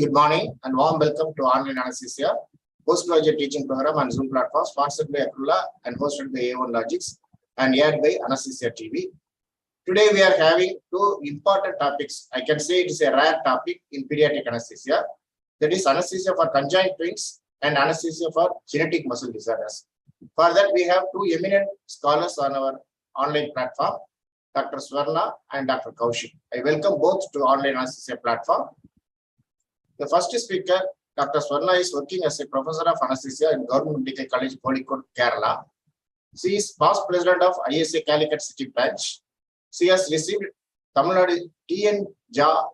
good morning and warm welcome to Online Anaesthesia, postgraduate teaching program on Zoom platform sponsored by Akula and hosted by A1 Logics and aired by Anaesthesia TV. Today we are having two important topics. I can say it is a rare topic in pediatric anesthesia. That is anesthesia for conjoined twins and anesthesia for genetic muscle disorders. For that we have two eminent scholars on our online platform, Dr. Swarna and Dr. Kaushik. I welcome both to Online Anaesthesia platform. The first speaker, Dr. Swarna, is working as a professor of anesthesia in Government Medical College, Kozhikode, Kerala. She is past president of ISA Calicut City Branch. She has received Tamil Nadu TN JA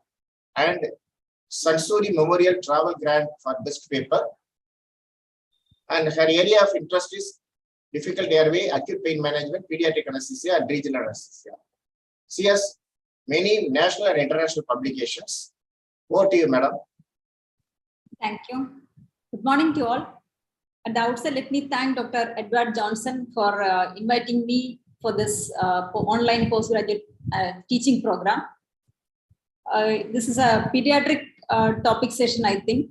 and Sansuri Memorial Travel Grant for Best Paper. And her area of interest is difficult airway, acute pain management, pediatric anesthesia, and regional anesthesia. She has many national and international publications. Over to you, madam. Thank you. Good morning to you all. At the outset, let me thank Dr. Edward Johnson for inviting me for this online postgraduate teaching program. This is a pediatric topic session, I think,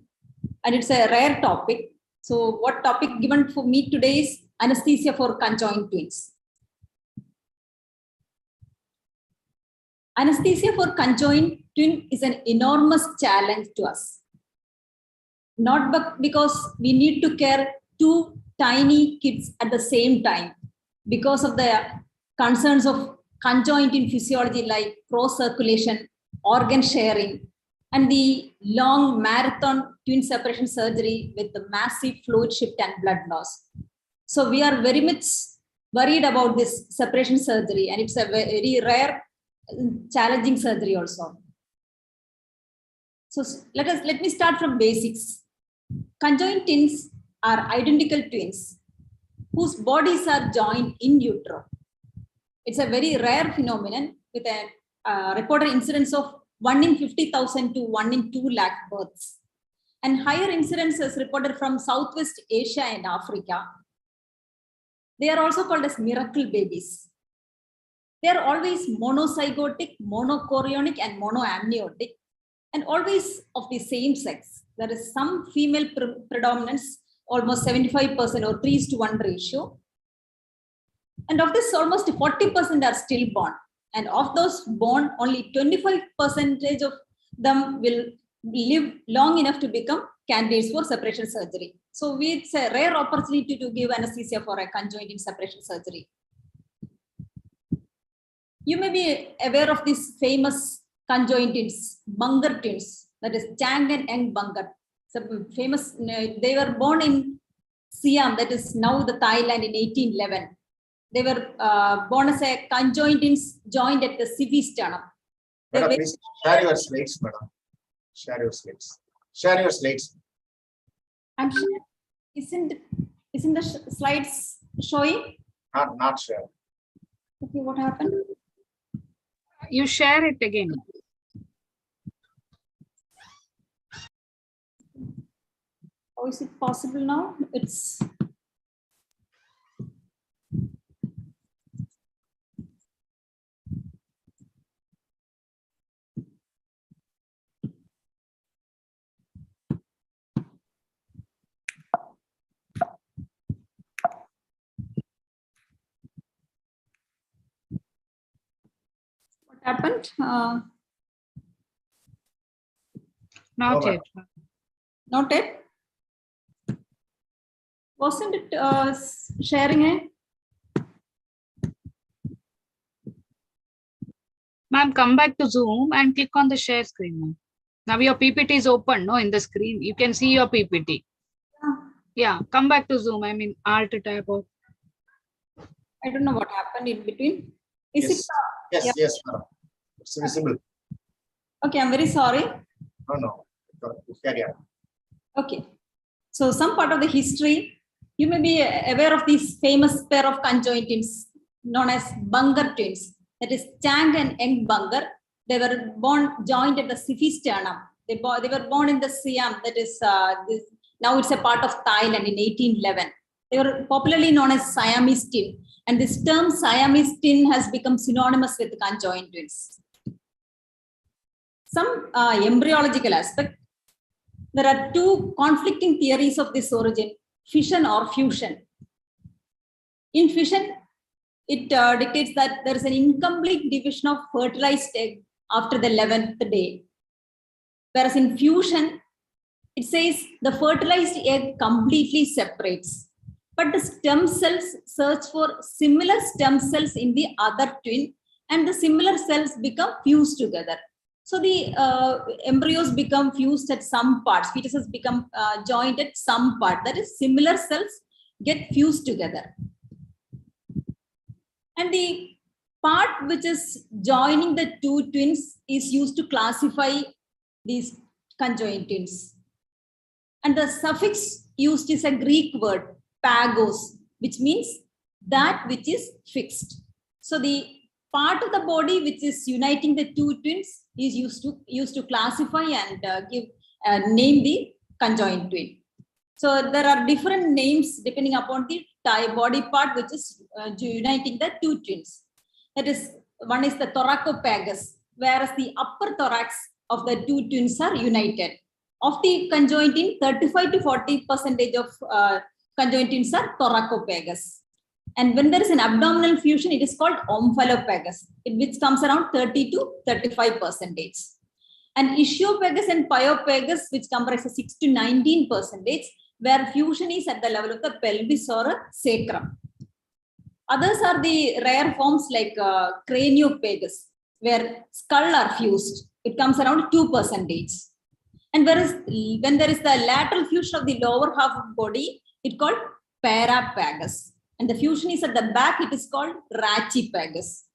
and it's a rare topic. So what topic given for me today is anesthesia for conjoined twins. Anesthesia for conjoined twin is an enormous challenge to us. Not because we need to care two tiny kids at the same time, because of the concerns of conjoint in physiology like cross circulation, organ sharing, and the long marathon twin separation surgery with the massive fluid shift and blood loss. So we are very much worried about this separation surgery, and it's a very rare, challenging surgery also. So let me start from basics. Conjoined twins are identical twins whose bodies are joined in utero. It's a very rare phenomenon with a reported incidence of 1 in 50,000 to 1 in 2 lakh births. And higher incidence is reported from Southwest Asia and Africa. They are also called as miracle babies. They are always monozygotic, monochorionic, and monoamniotic, and always of the same sex. There is some female predominance, almost 75% or 3:1 ratio. And of this, almost 40% are stillborn. And of those born, only 25% of them will live long enough to become candidates for separation surgery. So it's a rare opportunity to give anesthesia for a conjoined in separation surgery. You may be aware of these famous conjoined twins, Bungar twins. That is Chang and Eng Bungar. So famous, they were born in Siam, that is now the Thailand, in 1811. They were born as a conjoined twins joined at the CV sternum. Madam, please share your slides, madam. Share your slides. Share your slides. I'm sure. Isn't the slides showing? Not share. Okay, what happened? You share it again. How is it possible now? It's what happened? Not yet. Not yet. Wasn't it sharing it? Ma'am, come back to Zoom and click on the share screen. Now your PPT is open, no, in the screen. You can see your PPT. Yeah, come back to Zoom. I mean, Alt tab. Or... I don't know what happened in between. Is Yes. it? Yes, Yeah. yes, madam. It's visible. Okay, I'm very sorry. No. Carry on. Okay. So some part of the history, you may be aware of these famous pair of conjoined twins known as Bungar twins. That is Chang and Eng Bungar. They were joined at the Sifi sternum. They were born in the Siam. That is now it's a part of Thailand in 1811. They were popularly known as Siamese twin. And this term Siamese twin has become synonymous with conjoined twins. Some embryological aspect. There are two conflicting theories of this origin, fission or fusion. In fission, it dictates that there is an incomplete division of fertilized egg after the 11th day. Whereas in fusion, it says the fertilized egg completely separates, but the stem cells search for similar stem cells in the other twin, and the similar cells become fused together. So the embryos become fused at some parts, fetuses become joined at some part, that is similar cells get fused together. And the part which is joining the two twins is used to classify these conjoined twins. And the suffix used is a Greek word, pagos, which means that which is fixed. So the part of the body which is uniting the two twins is used to classify and name the conjoined twin. So there are different names depending upon the body part which is uniting the two twins. That is, one is the thoracopagus, whereas the upper thorax of the two twins are united. Of the conjoined twin, 35 to 40% of conjoined twins are thoracopagus. And when there is an abdominal fusion, it is called omphallopagus, which comes around 30 to 35%. And ischiopagus and pyopagus, which comprises 6 to 19%, where fusion is at the level of the pelvis or sacrum. Others are the rare forms like craniopagus, where skull are fused. It comes around 2%. And whereas when there is the lateral fusion of the lower half of body, it's called parapagus. And the fusion is at the back, it is called rachipagus.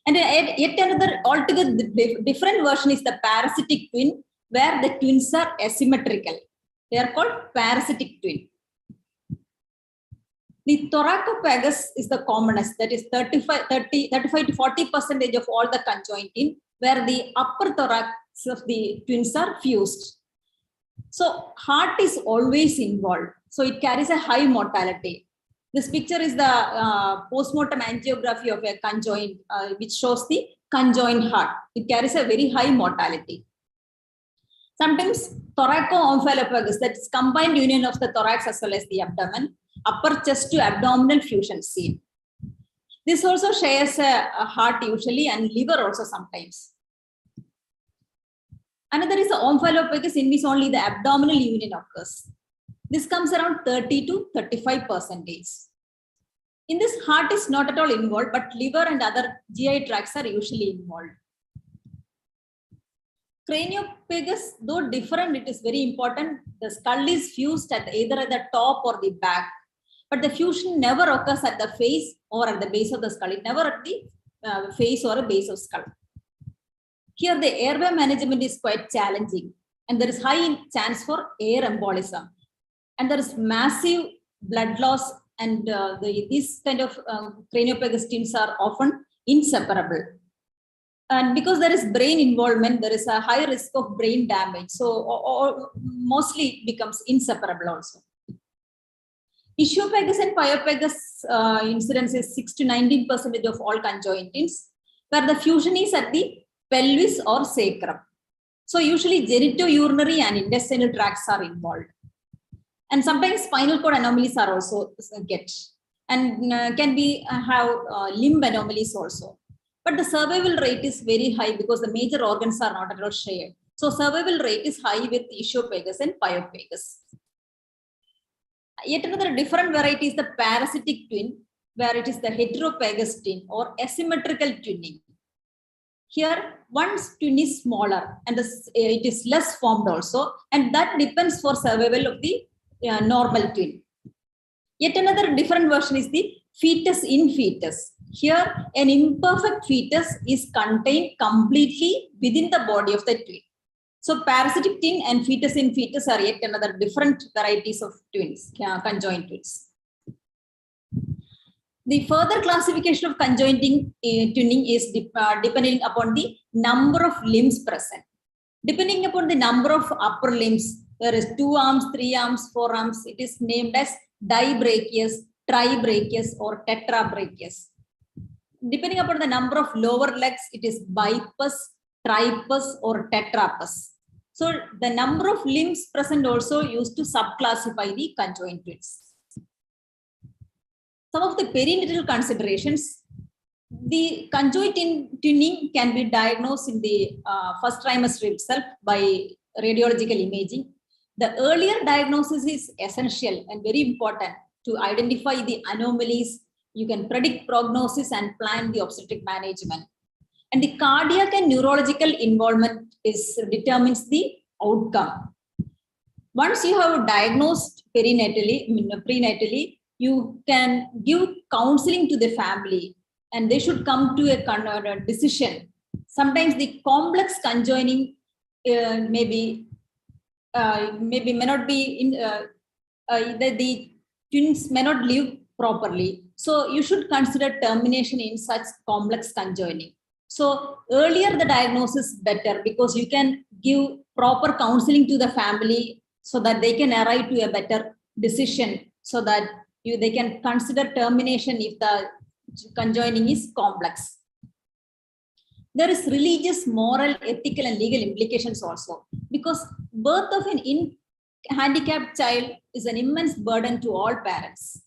And yet another altogether different version is the parasitic twin, where the twins are asymmetrical. They are called parasitic twin. The thoracopagus is the commonest, that is 35 to 40% of all the conjoined twin, where the upper thorax of the twins are fused. So heart is always involved. So it carries a high mortality. This picture is the postmortem angiography of a conjoined, which shows the conjoined heart. It carries a very high mortality. Sometimes thoraco-omphallopagus, that is combined union of the thorax as well as the abdomen, upper chest to abdominal fusion seen. This also shares a heart usually and liver also sometimes. Another is the omphallopagus, in which only the abdominal union occurs. This comes around 30 to 35%. In this, heart is not at all involved, but liver and other GI tracts are usually involved. Craniopagus, though different, it is very important. The skull is fused at either at the top or the back, but the fusion never occurs at the face or at the base of the skull. It never at the face or a base of skull. Here, the airway management is quite challenging, and there is high chance for air embolism. And there is massive blood loss, and these kind of craniopagus twins are often inseparable. And because there is brain involvement, there is a high risk of brain damage. So mostly it becomes inseparable also. Ischiopagus and pyopagus incidence is 6 to 19% of all conjoined twins, where the fusion is at the pelvis or sacrum. So usually genitourinary and intestinal tracts are involved. And sometimes spinal cord anomalies are also get, and can be have limb anomalies also. But the survival rate is very high because the major organs are not at all shared. So survival rate is high with ischiopagus and pyopagus. Yet another different variety is the parasitic twin, where it is the heteropagus twin or asymmetrical twinning. Here, one twin is smaller and it is less formed also, and that depends for survival of the normal twin. Yet another different version is the fetus in fetus. Here, an imperfect fetus is contained completely within the body of the twin. So parasitic twin and fetus in fetus are yet another different varieties of twins, conjoined twins. The further classification of conjoined twinning is depending upon the number of limbs present. Depending upon the number of upper limbs, there is 2 arms, 3 arms, 4 arms. It is named as dibrachius, tribrachius, or tetrabrachius. Depending upon the number of lower legs, it is bipus, tripus, or tetrapus. So the number of limbs present also used to subclassify the conjoined twins. Some of the perinatal considerations, the conjoined twinning can be diagnosed in the first trimester itself by radiological imaging. The earlier diagnosis is essential and very important to identify the anomalies. You can predict prognosis and plan the obstetric management. And the cardiac and neurological involvement determines the outcome. Once you have diagnosed prenatally, you can give counseling to the family and they should come to a decision. Sometimes the complex conjoining may not be the twins may not live properly. So you should consider termination in such complex conjoining. So earlier the diagnosis better because you can give proper counseling to the family so that they can arrive to a better decision so that they can consider termination if the conjoining is complex. There is religious, moral, ethical, and legal implications also because birth of an handicapped child is an immense burden to all parents.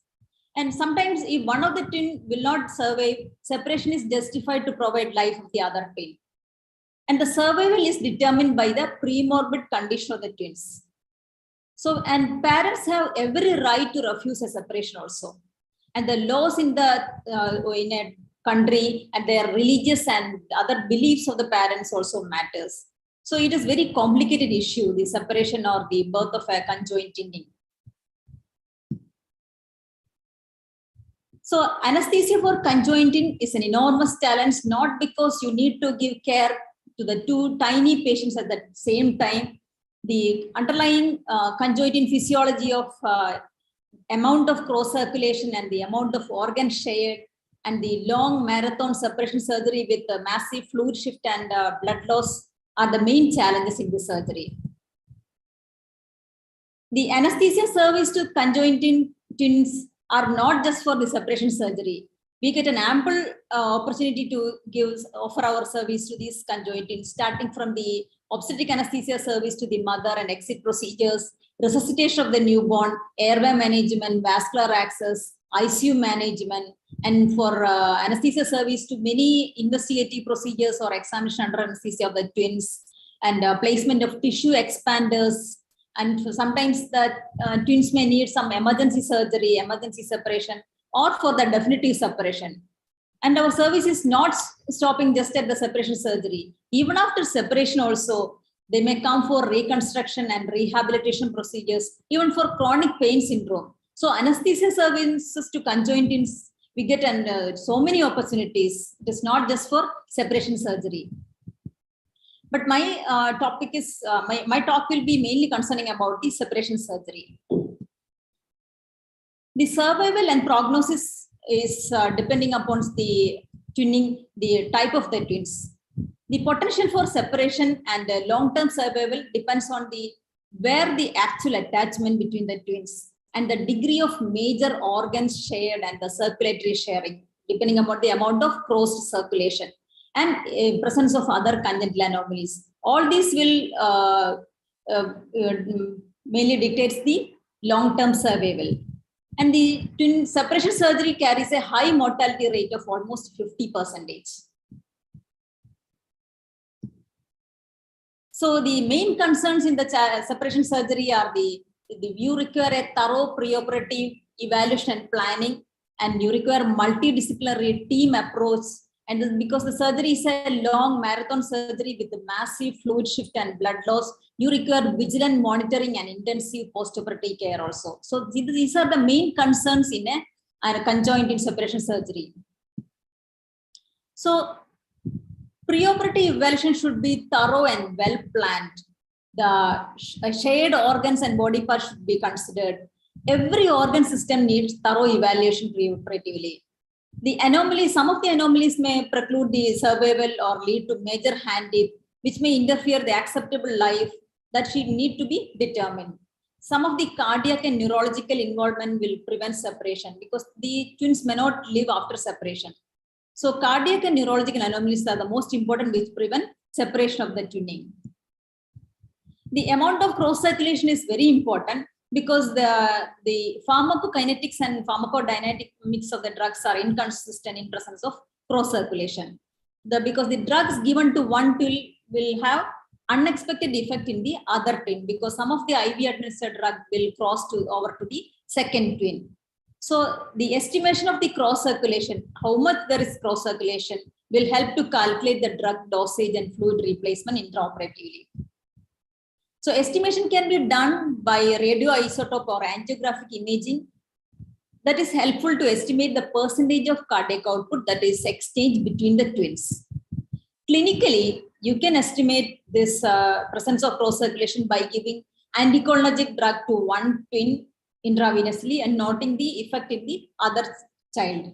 And sometimes if one of the twin will not survive, separation is justified to provide life of the other twin. And the survival is determined by the premorbid condition of the twins. So, and parents have every right to refuse a separation also. And the laws in a country and their religious and other beliefs of the parents also matters. So it is very complicated issue, the separation or the birth of a conjoined twinning. So anesthesia for conjoined twin is an enormous challenge, not because you need to give care to the two tiny patients at the same time. The underlying conjoined twin physiology of amount of cross circulation and the amount of organ shared and the long marathon separation surgery with massive fluid shift and blood loss are the main challenges in this surgery. The anesthesia service to conjoined twins are not just for the separation surgery. We get an ample opportunity to offer our service to these conjoined twins, starting from the obstetric anesthesia service to the mother and exit procedures, resuscitation of the newborn, airway management, vascular access, ICU management, and for anesthesia service to many investigative procedures or examination under anesthesia of the twins, and placement of tissue expanders. And sometimes the twins may need some emergency surgery, emergency separation, or for the definitive separation. And our service is not stopping just at the separation surgery. Even after separation also, they may come for reconstruction and rehabilitation procedures, even for chronic pain syndrome. So anesthesia services to conjoined twins, we get so many opportunities. It is not just for separation surgery. But my topic is, my talk will be mainly concerning about the separation surgery. The survival and prognosis is depending upon the twinning, the type of the twins. The potential for separation and long-term survival depends on where the actual attachment between the twins and the degree of major organs shared and the circulatory sharing, depending upon the amount of crossed circulation and presence of other congenital anomalies. All these will mainly dictates the long-term survival. And the twin separation surgery carries a high mortality rate of almost 50%. So the main concerns in the separation surgery are you require a thorough preoperative evaluation and planning, and you require multidisciplinary team approach. And because the surgery is a long marathon surgery with massive fluid shift and blood loss, you require vigilant monitoring and intensive postoperative care also. So these are the main concerns in a conjoined twin separation surgery. So preoperative evaluation should be thorough and well planned. The shared organs and body parts should be considered. Every organ system needs thorough evaluation preoperatively. The anomalies, some of the anomalies may preclude the survival or lead to major hand dip, which may interfere the acceptable life that should need to be determined. Some of the cardiac and neurological involvement will prevent separation because the twins may not live after separation. So cardiac and neurological anomalies are the most important which prevent separation of the twinning. The amount of cross circulation is very important because the pharmacokinetics and pharmacodynamics of the drugs are inconsistent in presence of cross circulation. Because the drugs given to one twin will have unexpected effect in the other twin, because some of the IV administered drug will cross over to the second twin. So the estimation of the cross circulation, how much there is cross circulation, will help to calculate the drug dosage and fluid replacement intraoperatively. So estimation can be done by radioisotope or angiographic imaging. That is helpful to estimate the percentage of cardiac output that is exchanged between the twins. Clinically, you can estimate this presence of cross circulation by giving anticholinergic drug to one twin intravenously and noting the effect in the other child.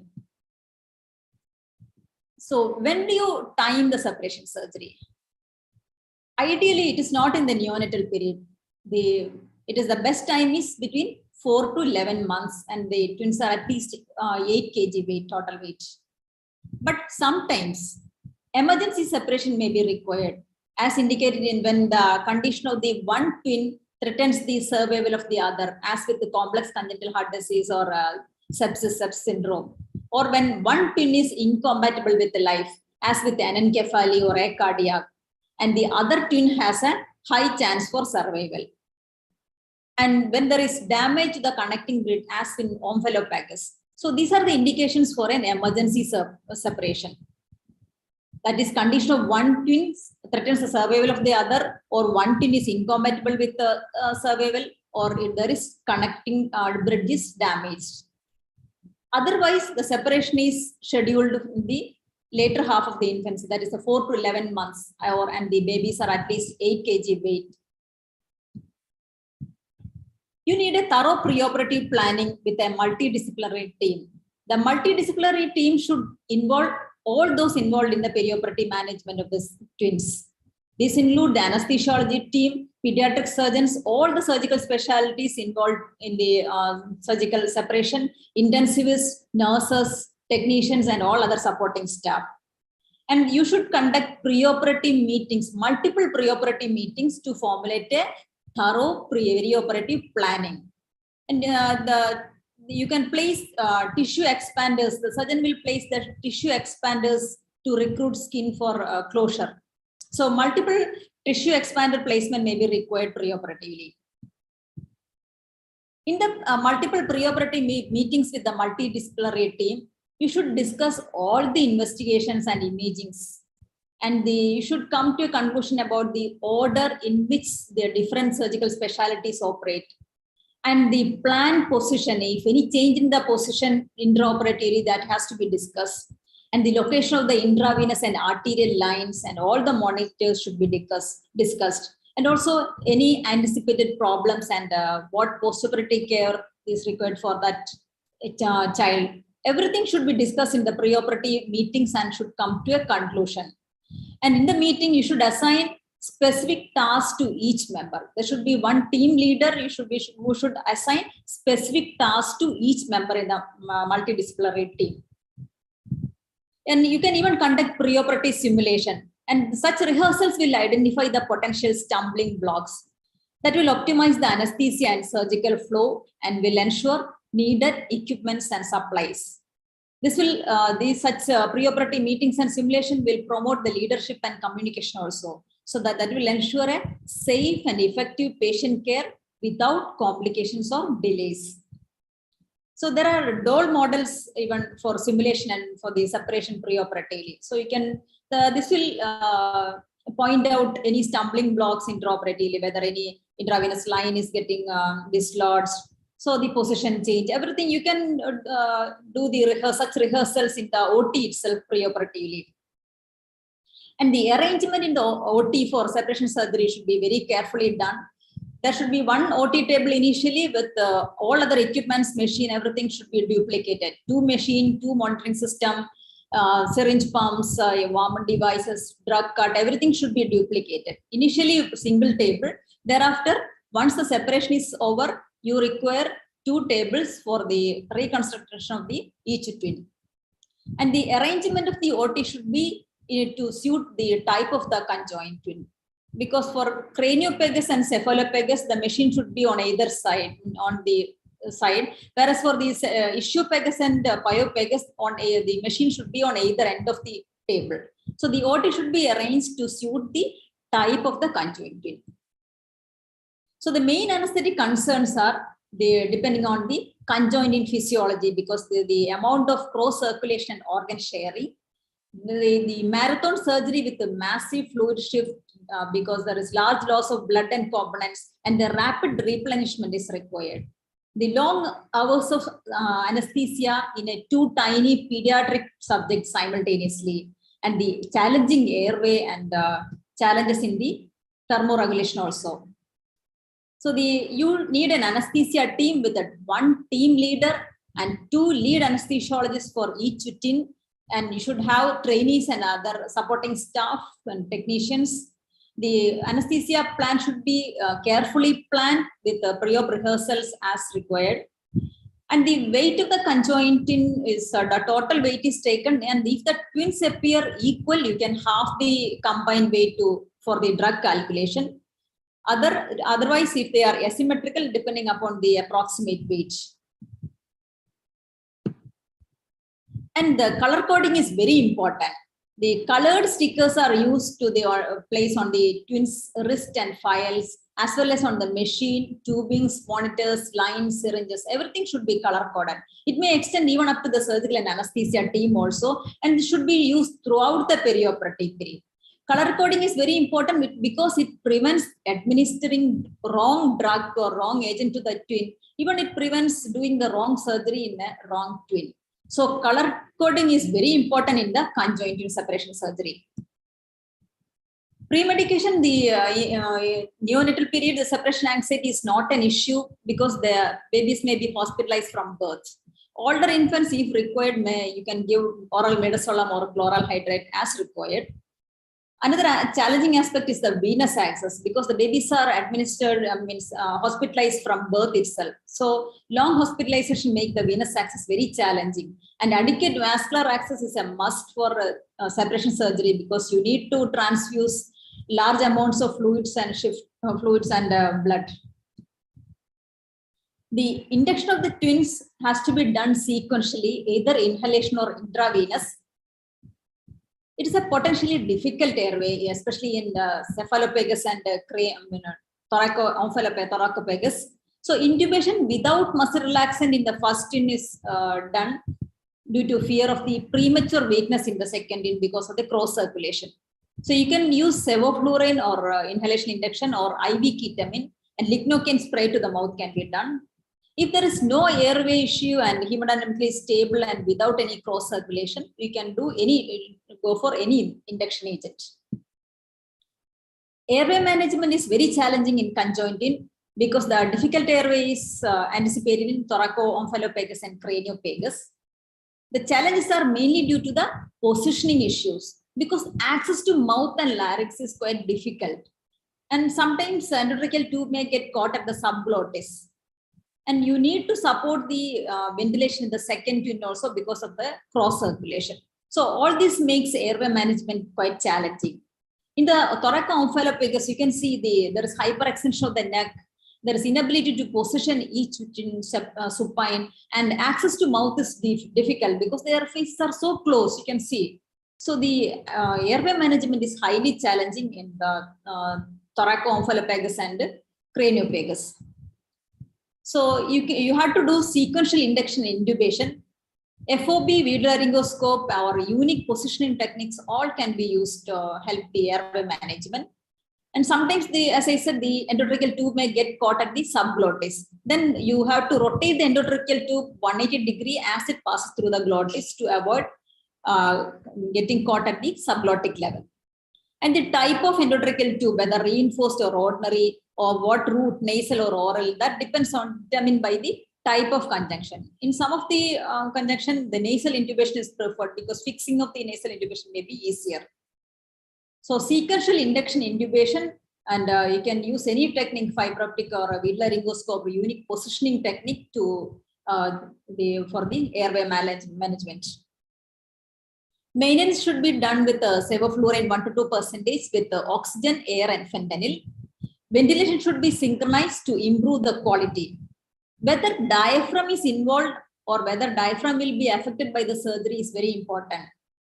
So when do you time the separation surgery? Ideally, it is not in the neonatal period. It is the best time is between 4 to 11 months, and the twins are at least 8 kg weight, total weight. But sometimes emergency separation may be required, as indicated in when the condition of the one twin threatens the survival of the other, as with the complex congenital heart disease or sepsis syndrome, or when one twin is incompatible with life, as with anencephaly or a cardiac, and the other twin has a high chance for survival. And when there is damage to the connecting grid, as in omphalophagus. So these are the indications for an emergency separation. That is, condition of one twin threatens the survival of the other, or one twin is incompatible with the survival, or if there is connecting bridge is damaged. Otherwise, the separation is scheduled in the later half of the infancy, that is the 4 to 11 months, and the babies are at least 8 kg weight. You need a thorough preoperative planning with a multidisciplinary team. The multidisciplinary team should involve all those involved in the perioperative management of the twins. These include the anesthesiology team, pediatric surgeons, all the surgical specialties involved in the surgical separation, intensivists, nurses, technicians, and all other supporting staff. And you should conduct preoperative meetings, multiple preoperative meetings, to formulate a thorough perioperative planning. And you can place tissue expanders. The surgeon will place the tissue expanders to recruit skin for closure. So multiple tissue expander placement may be required preoperatively. In the multiple preoperative meetings with the multidisciplinary team, you should discuss all the investigations and imagings. And you should come to a conclusion about the order in which the different surgical specialties operate. And the planned position, if any change in the position intraoperatively, that has to be discussed. And the location of the intravenous and arterial lines and all the monitors should be discussed. And also any anticipated problems and what postoperative care is required for that child. Everything should be discussed in the preoperative meetings and should come to a conclusion. And in the meeting, you should assign specific tasks to each member. There should be one team leader who should assign specific tasks to each member in the multidisciplinary team. And you can even conduct preoperative simulation. And such rehearsals will identify the potential stumbling blocks that will optimize the anesthesia and surgical flow and will ensure needed equipments and supplies. This will, such preoperative meetings and simulation will promote the leadership and communication also. So that will ensure a safe and effective patient care without complications or delays. So there are DOL models even for simulation and for the separation preoperatively. So you can, this will point out any stumbling blocks intraoperatively, whether any intravenous line is getting dislodged. So the position change, everything you can do the such rehearsals in the OT itself preoperatively. And the arrangement in the OT for separation surgery should be very carefully done. There should be one OT table initially with all other equipments, machine, everything should be duplicated. 2 machine, 2 monitoring system, syringe pumps, warmer devices, drug cart, everything should be duplicated. Initially, single table. Thereafter, once the separation is over, you require 2 tables for the reconstruction of each twin. And the arrangement of the OT should be to suit the type of the conjoined twin. because for craniopagus and cephalopagus, the machine should be on either side, whereas for these ischiopagus and pyopagus, the machine should be on either end of the table. So the OT should be arranged to suit the type of the conjoined twin. So the main anesthetic concerns are depending on the conjoined in physiology, because the amount of cross circulation and organ sharing, the marathon surgery with the massive fluid shift, because there is large loss of blood and components, and the rapid replenishment is required. The long hours of anesthesia in a two tiny pediatric subjects simultaneously, and the challenging airway and challenges in the thermoregulation also. So you need an anesthesia team with one team leader and 2 lead anesthesiologists for each twin, and you should have trainees and other supporting staff and technicians. The anesthesia plan should be carefully planned with pre-op rehearsals as required. And the weight of the conjoined twin is the total weight is taken, and if the twins appear equal, you can half the combined weight for the drug calculation. Otherwise, if they are asymmetrical, depending upon the approximate weight. And the color coding is very important. The colored stickers are used to place on the twins' wrist and files, as well as on the machine, tubings, monitors, lines, syringes. Everything should be color coded. It may extend even up to the surgical and anesthesia team also, and it should be used throughout the perioperative period. Color coding is very important because it prevents administering wrong drug or wrong agent to the twin. Even it prevents doing the wrong surgery in a wrong twin. So color coding is very important in the conjoined twin separation surgery. Pre-medication, the neonatal period, the separation anxiety is not an issue because the babies may be hospitalized from birth. Older infants, if required, you can give oral midazolam or chloral hydrate as required. Another challenging aspect is the venous access, because the babies are administered, hospitalized from birth itself. So long hospitalization make the venous access very challenging, and adequate vascular access is a must for separation surgery, because you need to transfuse large amounts of fluids and blood. The induction of the twins has to be done sequentially, either inhalation or intravenous. It is a potentially difficult airway, especially in cephalopagus and thoracopagus. So intubation without muscle relaxant in the first twin is done due to fear of the premature weakness in the second twin because of the cross circulation. So you can use sevoflurane or inhalation induction or IV ketamine, and lignocaine spray to the mouth can be done. If there is no airway issue and hemodynamically stable and without any cross circulation, you can go for any induction agent. Airway management is very challenging in conjoined twin because the difficult airway is anticipated in thoracomphallopagus and craniopagus. The challenges are mainly due to the positioning issues, because access to mouth and larynx is quite difficult. And sometimes the endotracheal tube may get caught at the subglottis. And you need to support the ventilation in the second twin also because of the cross circulation. So all this makes airway management quite challenging. In the thoracomphallopagus, you can see there is hyperextension of the neck. There is inability to position each twin supine, and access to mouth is difficult because their faces are so close, you can see. So the airway management is highly challenging in the thoracomphallopagus and craniopagus. So you have to do sequential induction intubation. FOB, video laryngoscope, or unique positioning techniques all can be used to help the airway management. And sometimes, as I said, the endotracheal tube may get caught at the subglottis. Then you have to rotate the endotracheal tube 180 degrees as it passes through the glottis to avoid getting caught at the subglottic level. And the type of endotracheal tube, whether reinforced or ordinary, or what route, nasal or oral, that depends on determined by the type of conjunction. In some of the conjunction, the nasal intubation is preferred because fixing of the nasal intubation may be easier. So sequential induction intubation, and you can use any technique, fiber optic or a video laryngoscope, or unique positioning technique to for the airway management. Maintenance should be done with sevoflurane 1 to 2% with oxygen, air, and fentanyl. Ventilation should be synchronized to improve the quality. Whether diaphragm is involved or whether diaphragm will be affected by the surgery is very important.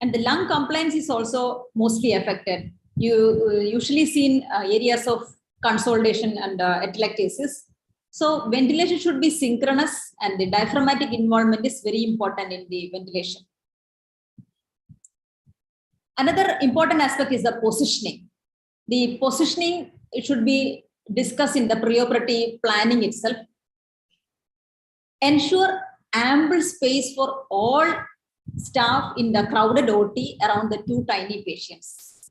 And the lung compliance is also mostly affected. You usually see in areas of consolidation and atelectasis. So ventilation should be synchronous, and the diaphragmatic involvement is very important in the ventilation. Another important aspect is the positioning. The positioning should be discussed in the preoperative planning itself. Ensure ample space for all staff in the crowded OT around the two tiny patients.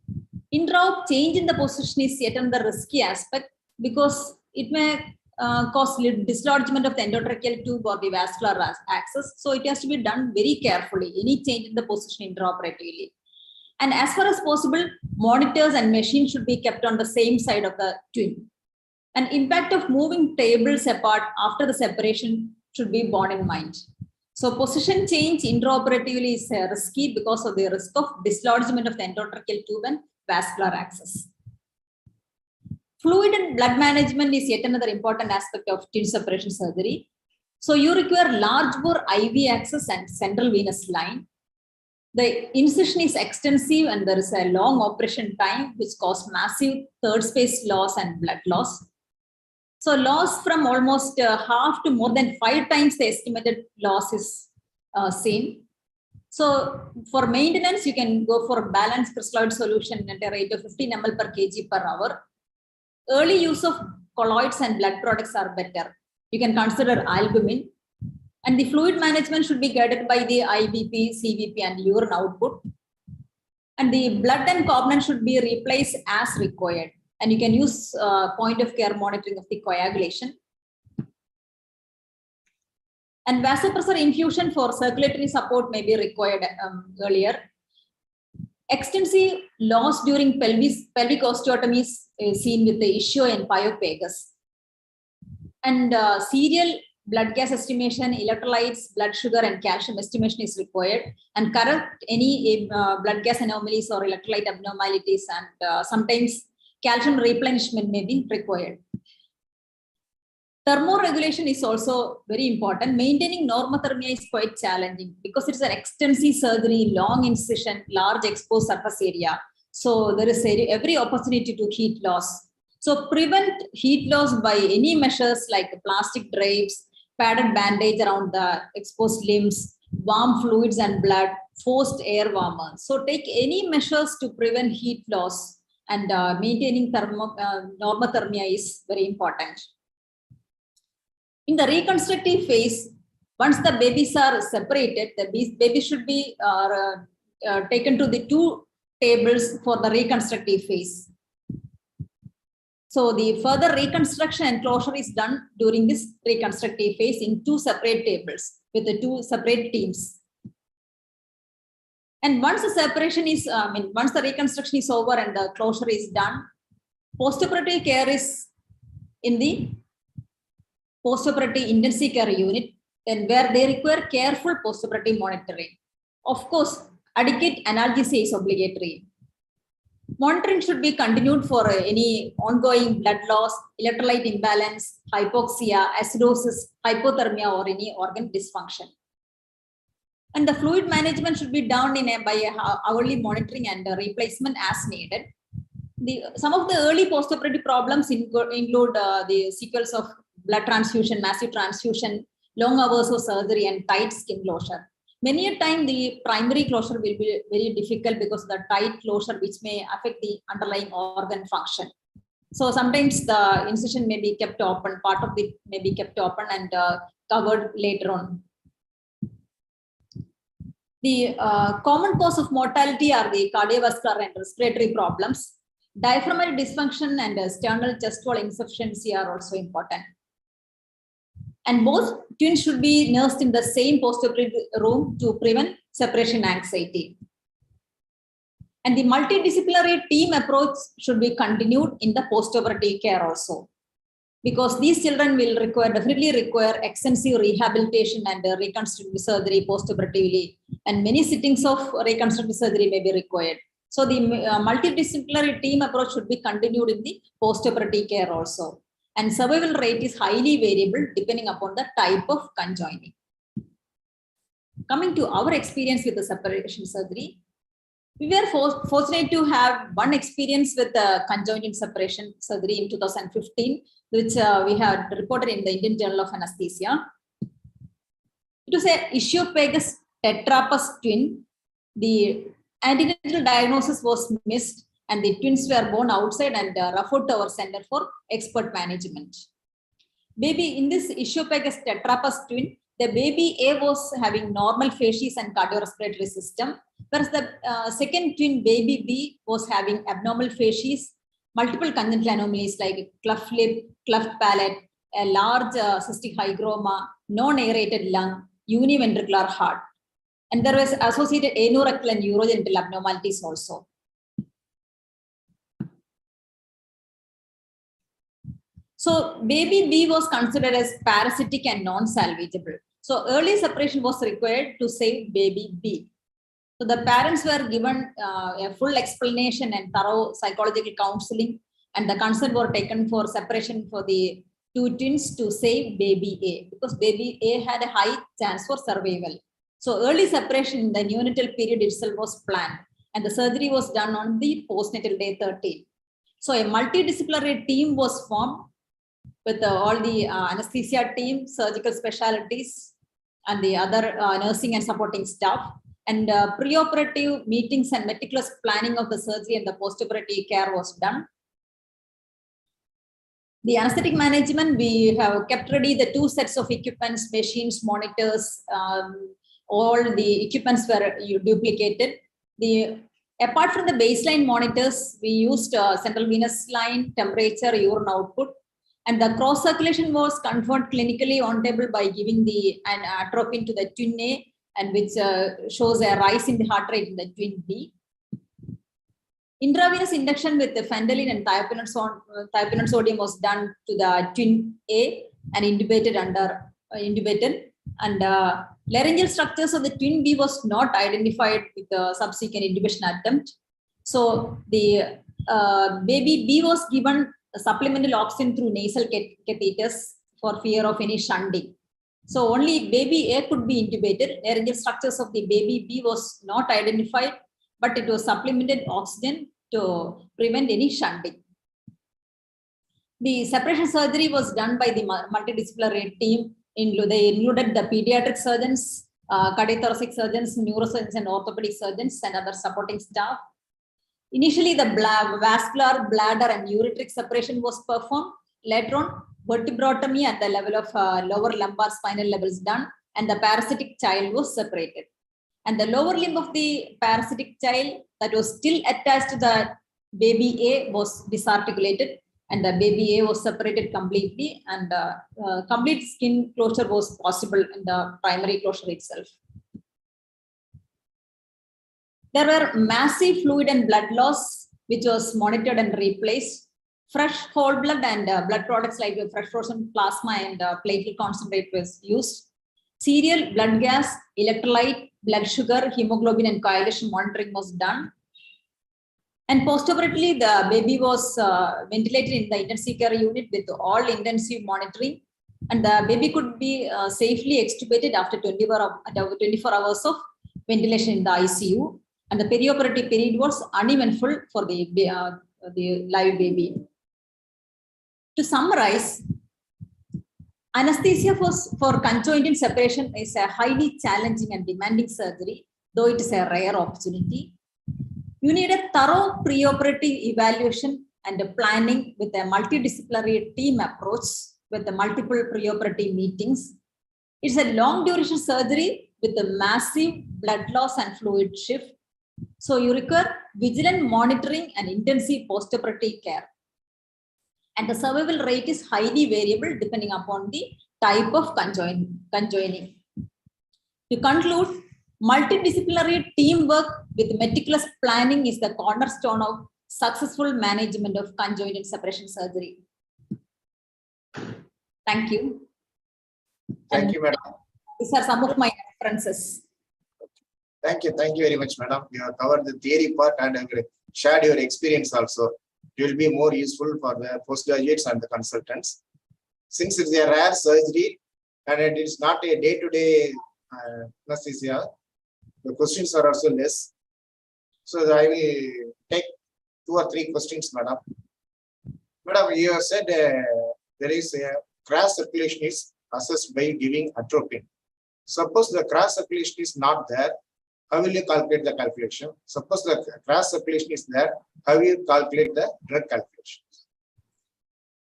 Intra-op change in the position is yet another risky aspect because it may cause dislodgement of the endotracheal tube or the vascular access. So it has to be done very carefully, any change in the position intraoperatively. And as far as possible, monitors and machines should be kept on the same side of the twin. And impact of moving tables apart after the separation should be borne in mind. So position change intraoperatively is risky because of the risk of dislodgement of the endotracheal tube and vascular access. Fluid and blood management is yet another important aspect of twin separation surgery. So you require large bore IV access and central venous line. The incision is extensive and there is a long operation time which causes massive third space loss and blood loss. So loss from almost half to more than 5 times the estimated loss is seen. So for maintenance, you can go for balanced crystalloid solution at a rate of 15 ml per kg per hour. Early use of colloids and blood products are better. You can consider albumin. And the fluid management should be guided by the IBP, CVP, and urine output. And the blood and covenant should be replaced as required. And you can use point of care monitoring of the coagulation. And vasopressor infusion for circulatory support may be required earlier. Extensive loss during pelvic osteotomy is seen with the issue in pyophagus. And serial blood gas estimation, electrolytes, blood sugar, and calcium estimation is required, and correct any blood gas anomalies or electrolyte abnormalities, and sometimes calcium replenishment may be required. Thermoregulation is also very important. Maintaining normothermia is quite challenging because it's an extensive surgery, long incision, large exposed surface area. So there is every opportunity to heat loss. So prevent heat loss by any measures like plastic drapes, padded bandage around the exposed limbs, warm fluids and blood, forced air warmer. So take any measures to prevent heat loss, and maintaining normothermia is very important. In the reconstructive phase, once the babies are separated, the babies should be taken to the two tables for the reconstructive phase. So the further reconstruction and closure is done during this reconstructive phase in two separate tables with the two separate teams. And once the separation is, once the reconstruction is over and the closure is done, postoperative care is in the postoperative intensive care unit, and where they require careful postoperative monitoring. Of course, adequate analgesia is obligatory. Monitoring should be continued for any ongoing blood loss, electrolyte imbalance, hypoxia, acidosis, hypothermia, or any organ dysfunction. And the fluid management should be done by hourly monitoring and replacement as needed. Some of the early postoperative problems include the sequels of blood transfusion, massive transfusion, long hours of surgery, and tight skin closure. Many a time the primary closure will be very difficult because of the tight closure, which may affect the underlying organ function. So sometimes the incision may be kept open, part of it may be kept open and covered later on. The common cause of mortality are the cardiovascular and respiratory problems. Diaphragmatic dysfunction and sternal chest wall insufficiency are also important. And both twins should be nursed in the same postoperative room to prevent separation anxiety. And the multidisciplinary team approach should be continued in the postoperative care also, because these children will definitely require extensive rehabilitation and reconstructive surgery postoperatively and many sittings of reconstructive surgery may be required. So the multidisciplinary team approach should be continued in the postoperative care also. And survival rate is highly variable depending upon the type of conjoining. Coming to our experience with the separation surgery, we were fortunate to have one experience with the conjoint separation surgery in 2015, which we had reported in the Indian Journal of Anaesthesia. It was an ischiopagus tetrapus twin. The antenatal diagnosis was missed, and the twins were born outside and referred to our center for expert management. Baby in this ischiopagus tetrapus twin, the baby A was having normal facies and cardiorespiratory system, whereas the second twin baby B was having abnormal facies, multiple congenital anomalies like cleft lip, cleft palate, a large cystic hygroma, non-aerated lung, univentricular heart. And there was associated anorectal and urogenital abnormalities also. So baby B was considered as parasitic and non-salvageable. So early separation was required to save baby B. So the parents were given a full explanation and thorough psychological counseling, and the consent were taken for separation for the two twins to save baby A, because baby A had a high chance for survival. So early separation in the neonatal period itself was planned, and the surgery was done on the postnatal day 30. So a multidisciplinary team was formed with all the anesthesia team, surgical specialties, and the other nursing and supporting staff. And preoperative meetings and meticulous planning of the surgery and the postoperative care was done. The anesthetic management, we have kept ready the 2 sets of equipments, machines, monitors, all the equipments were duplicated. Apart from the baseline monitors, we used central venous line, temperature, urine output, and the cross circulation was confirmed clinically on table by giving an atropine to the twin A, and which shows a rise in the heart rate in the twin B. Intravenous induction with the phenterline and thiophenol sodium was done to the twin A and intubated and laryngeal structures of the twin B was not identified with the subsequent intubation attempt. So the baby B was given supplemental oxygen through nasal catheters for fear of any shunting. So only baby A could be intubated. Laryngeal structures of the baby B was not identified, but it was supplemented oxygen to prevent any shunting. The separation surgery was done by the multidisciplinary team. They included the pediatric surgeons, cardiothoracic surgeons, neurosurgeons, and orthopedic surgeons, and other supporting staff. Initially, the vascular, bladder, and ureteric separation was performed. Later on, vertebrotomy at the level of lower lumbar spinal levels done, and the parasitic child was separated. And the lower limb of the parasitic child that was still attached to the baby A was disarticulated, and the baby A was separated completely, and complete skin closure was possible in the primary closure itself. There were massive fluid and blood loss, which was monitored and replaced. Fresh whole blood and blood products like fresh frozen plasma and platelet concentrate was used. Serial blood gas, electrolyte, blood sugar, hemoglobin, and coagulation monitoring was done. And postoperatively, the baby was ventilated in the intensive care unit with all intensive monitoring, and the baby could be safely extubated after 24 hours of ventilation in the ICU. And the perioperative period was uneventful for the live baby. To summarize, anesthesia for conjoint separation is a highly challenging and demanding surgery, though it is a rare opportunity. You need a thorough preoperative evaluation and a planning with a multidisciplinary team approach with the multiple preoperative meetings. It's a long duration surgery with a massive blood loss and fluid shift. So you require vigilant monitoring and intensive postoperative care. And the survival rate is highly variable depending upon the type of conjoining. To conclude, multidisciplinary teamwork with meticulous planning is the cornerstone of successful management of conjoint separation surgery. Thank you. Thank you, madam. These are some of my references. Thank you very much, madam. You have covered the theory part and shared your experience also. It will be more useful for the postgraduates and the consultants. Since it's a rare surgery and it is not a day-to-day anesthesia, the questions are also less. So I will take 2 or 3 questions, madam. Madam, you have said there is a cross circulation is assessed by giving atropine. Suppose the cross circulation is not there, how will you calculate the calculation? Suppose the cross circulation is there, how will you calculate the drug calculation?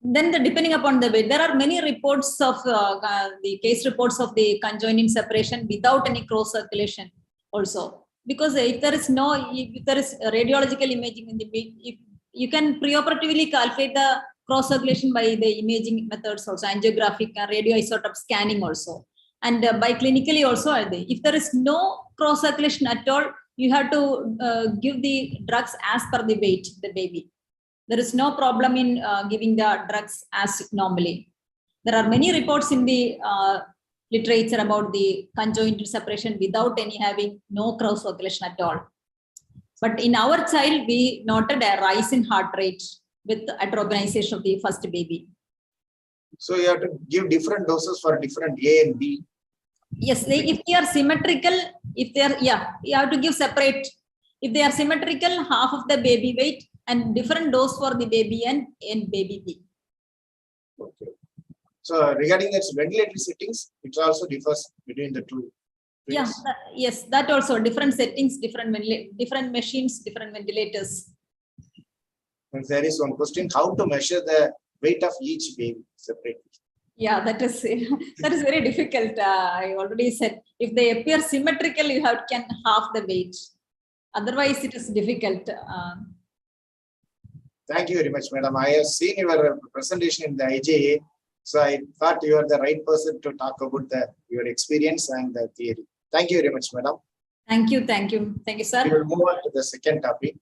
Then depending upon the weight, there are many reports of the case reports of the conjoined separation without any cross circulation also. Because if there is radiological imaging in the if you can preoperatively calculate the cross circulation by the imaging methods also, angiographic and radioisotope scanning also, and by clinically also are they. If there is no cross circulation at all, you have to give the drugs as per the weight the baby. There is no problem in giving the drugs as normally. There are many reports in the literature about the conjoined separation without any having no cross circulation at all. But in our child, we noted a rise in heart rate with atropinization of the first baby. So you have to give different doses for different A and B. Yes, if they are symmetrical, if they are, you have to give separate. If they are symmetrical, half of the baby weight and different dose for the baby and baby B. Okay. So regarding its ventilatory settings, it also differs between the two. Yeah, yes, that also different settings, different machines, different ventilators. And there is one question: how to measure the weight of each baby separately? Yeah, that is very difficult. I already said if they appear symmetrical, you can half the weight. Otherwise, it is difficult. Thank you very much, madam. I have seen your presentation in the IJA, so I thought you are the right person to talk about your experience and the theory. Thank you very much, madam. Thank you, sir. We will move on to the second topic.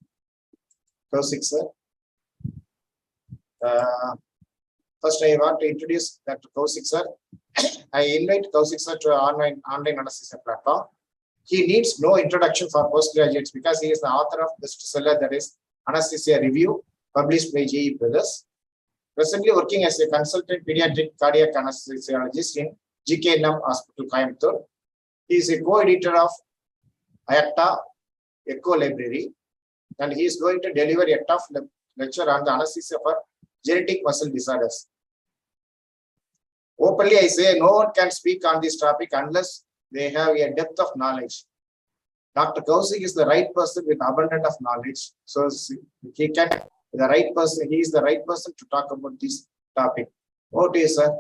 Kaushik, sir. First, I want to introduce Dr. Kaushik, sir. I invite Kaushik, sir, to our online anesthesia platform. He needs no introduction for postgraduates because he is the author of bestseller, that is Anaesthesia Review, published by G.E. Brothers. Presently working as a consultant pediatric cardiac anesthesiologist in GKNM Hospital, Coimbatore. He is a co-editor of IACTA Echo Library, and he is going to deliver a tough lecture on the anesthesia for genetic muscle disorders. Openly, I say no one can speak on this topic unless they have a depth of knowledge. Dr. Kaushik is the right person with abundance of knowledge, so he can the right person. He is the right person to talk about this topic. Over to you, sir.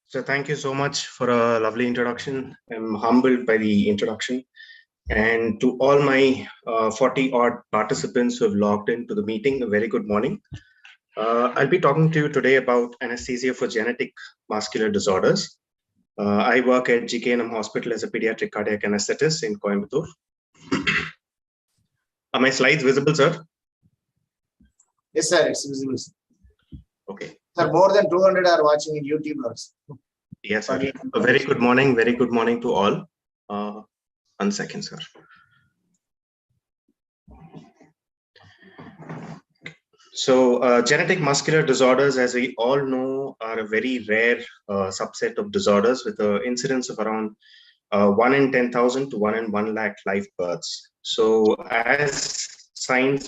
So thank you so much for a lovely introduction. I'm humbled by the introduction. And to all my 40-odd participants who have logged into the meeting, a very good morning. I'll be talking to you today about anesthesia for genetic muscular disorders. I work at GKNM Hospital as a pediatric cardiac anesthetist in Coimbatore. Are my slides visible, sir? Yes, sir, it's visible. Okay. Sir, more than 200 are watching in YouTube also. Yes, sir. A very good morning to all. 1 second, sir. So genetic muscular disorders, as we all know, are a very rare subset of disorders with an incidence of around 1 in 10,000 to 1 in 1 lakh live births. So as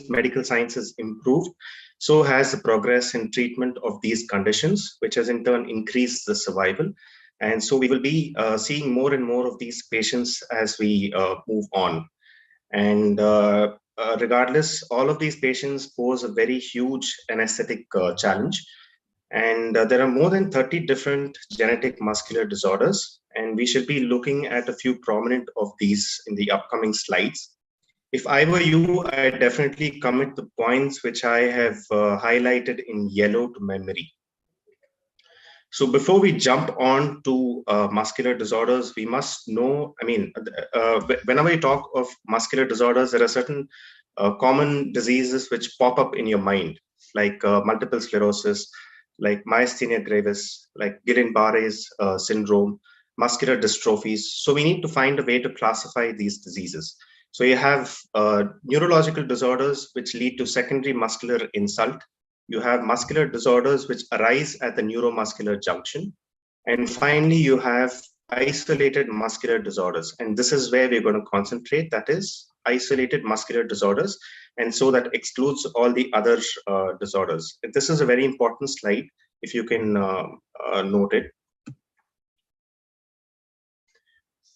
medical science has improved, so has the progress in treatment of these conditions, which has in turn increased the survival. And so we will be seeing more and more of these patients as we move on. And regardless, all of these patients pose a very huge anesthetic challenge. And there are more than 30 different genetic muscular disorders. And we should be looking at a few prominent of these in the upcoming slides. If I were you, I definitely commit the points which I have highlighted in yellow to memory. So before we jump on to muscular disorders, we must know, whenever you talk of muscular disorders, there are certain common diseases which pop up in your mind, like multiple sclerosis, like myasthenia gravis, like Guillain-Barré's syndrome, muscular dystrophies. So we need to find a way to classify these diseases. So you have neurological disorders which lead to secondary muscular insult. You have muscular disorders which arise at the neuromuscular junction. And finally, you have isolated muscular disorders. And this is where we're going to concentrate, that is isolated muscular disorders. And so that excludes all the other disorders. This is a very important slide, if you can note it.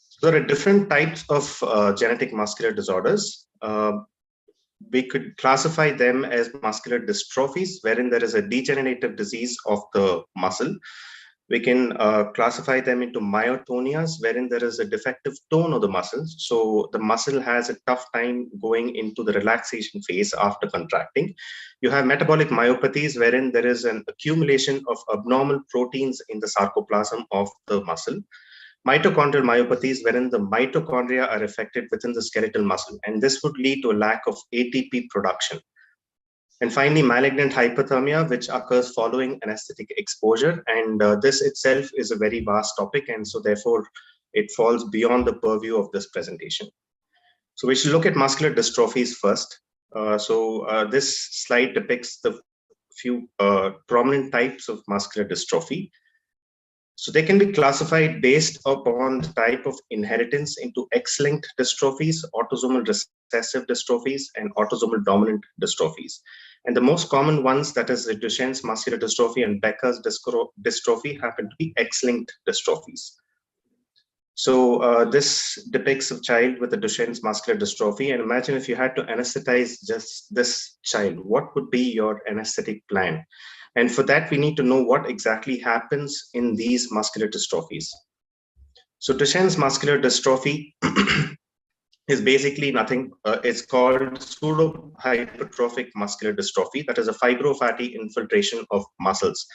So there are different types of genetic muscular disorders. We could classify them as muscular dystrophies, wherein there is a degenerative disease of the muscle. We can classify them into myotonias, wherein there is a defective tone of the muscles. So the muscle has a tough time going into the relaxation phase after contracting. You have metabolic myopathies, wherein there is an accumulation of abnormal proteins in the sarcoplasm of the muscle. Mitochondrial myopathies, wherein the mitochondria are affected within the skeletal muscle, and this would lead to a lack of ATP production. And finally, malignant hypothermia, which occurs following anesthetic exposure. And this itself is a very vast topic, and so therefore it falls beyond the purview of this presentation. So we should look at muscular dystrophies first. This slide depicts the few prominent types of muscular dystrophy. So they can be classified based upon the type of inheritance into X-linked dystrophies, autosomal recessive dystrophies, and autosomal dominant dystrophies. And the most common ones, that is the Duchenne's muscular dystrophy and Becker's dystrophy, happen to be X-linked dystrophies. So this depicts a child with a Duchenne's muscular dystrophy. And imagine if you had to anesthetize just this child, what would be your anesthetic plan? And for that, we need to know what exactly happens in these muscular dystrophies. So Duchenne's muscular dystrophy is basically nothing. It's called pseudo-hypertrophic muscular dystrophy. That is a fibrofatty infiltration of muscles.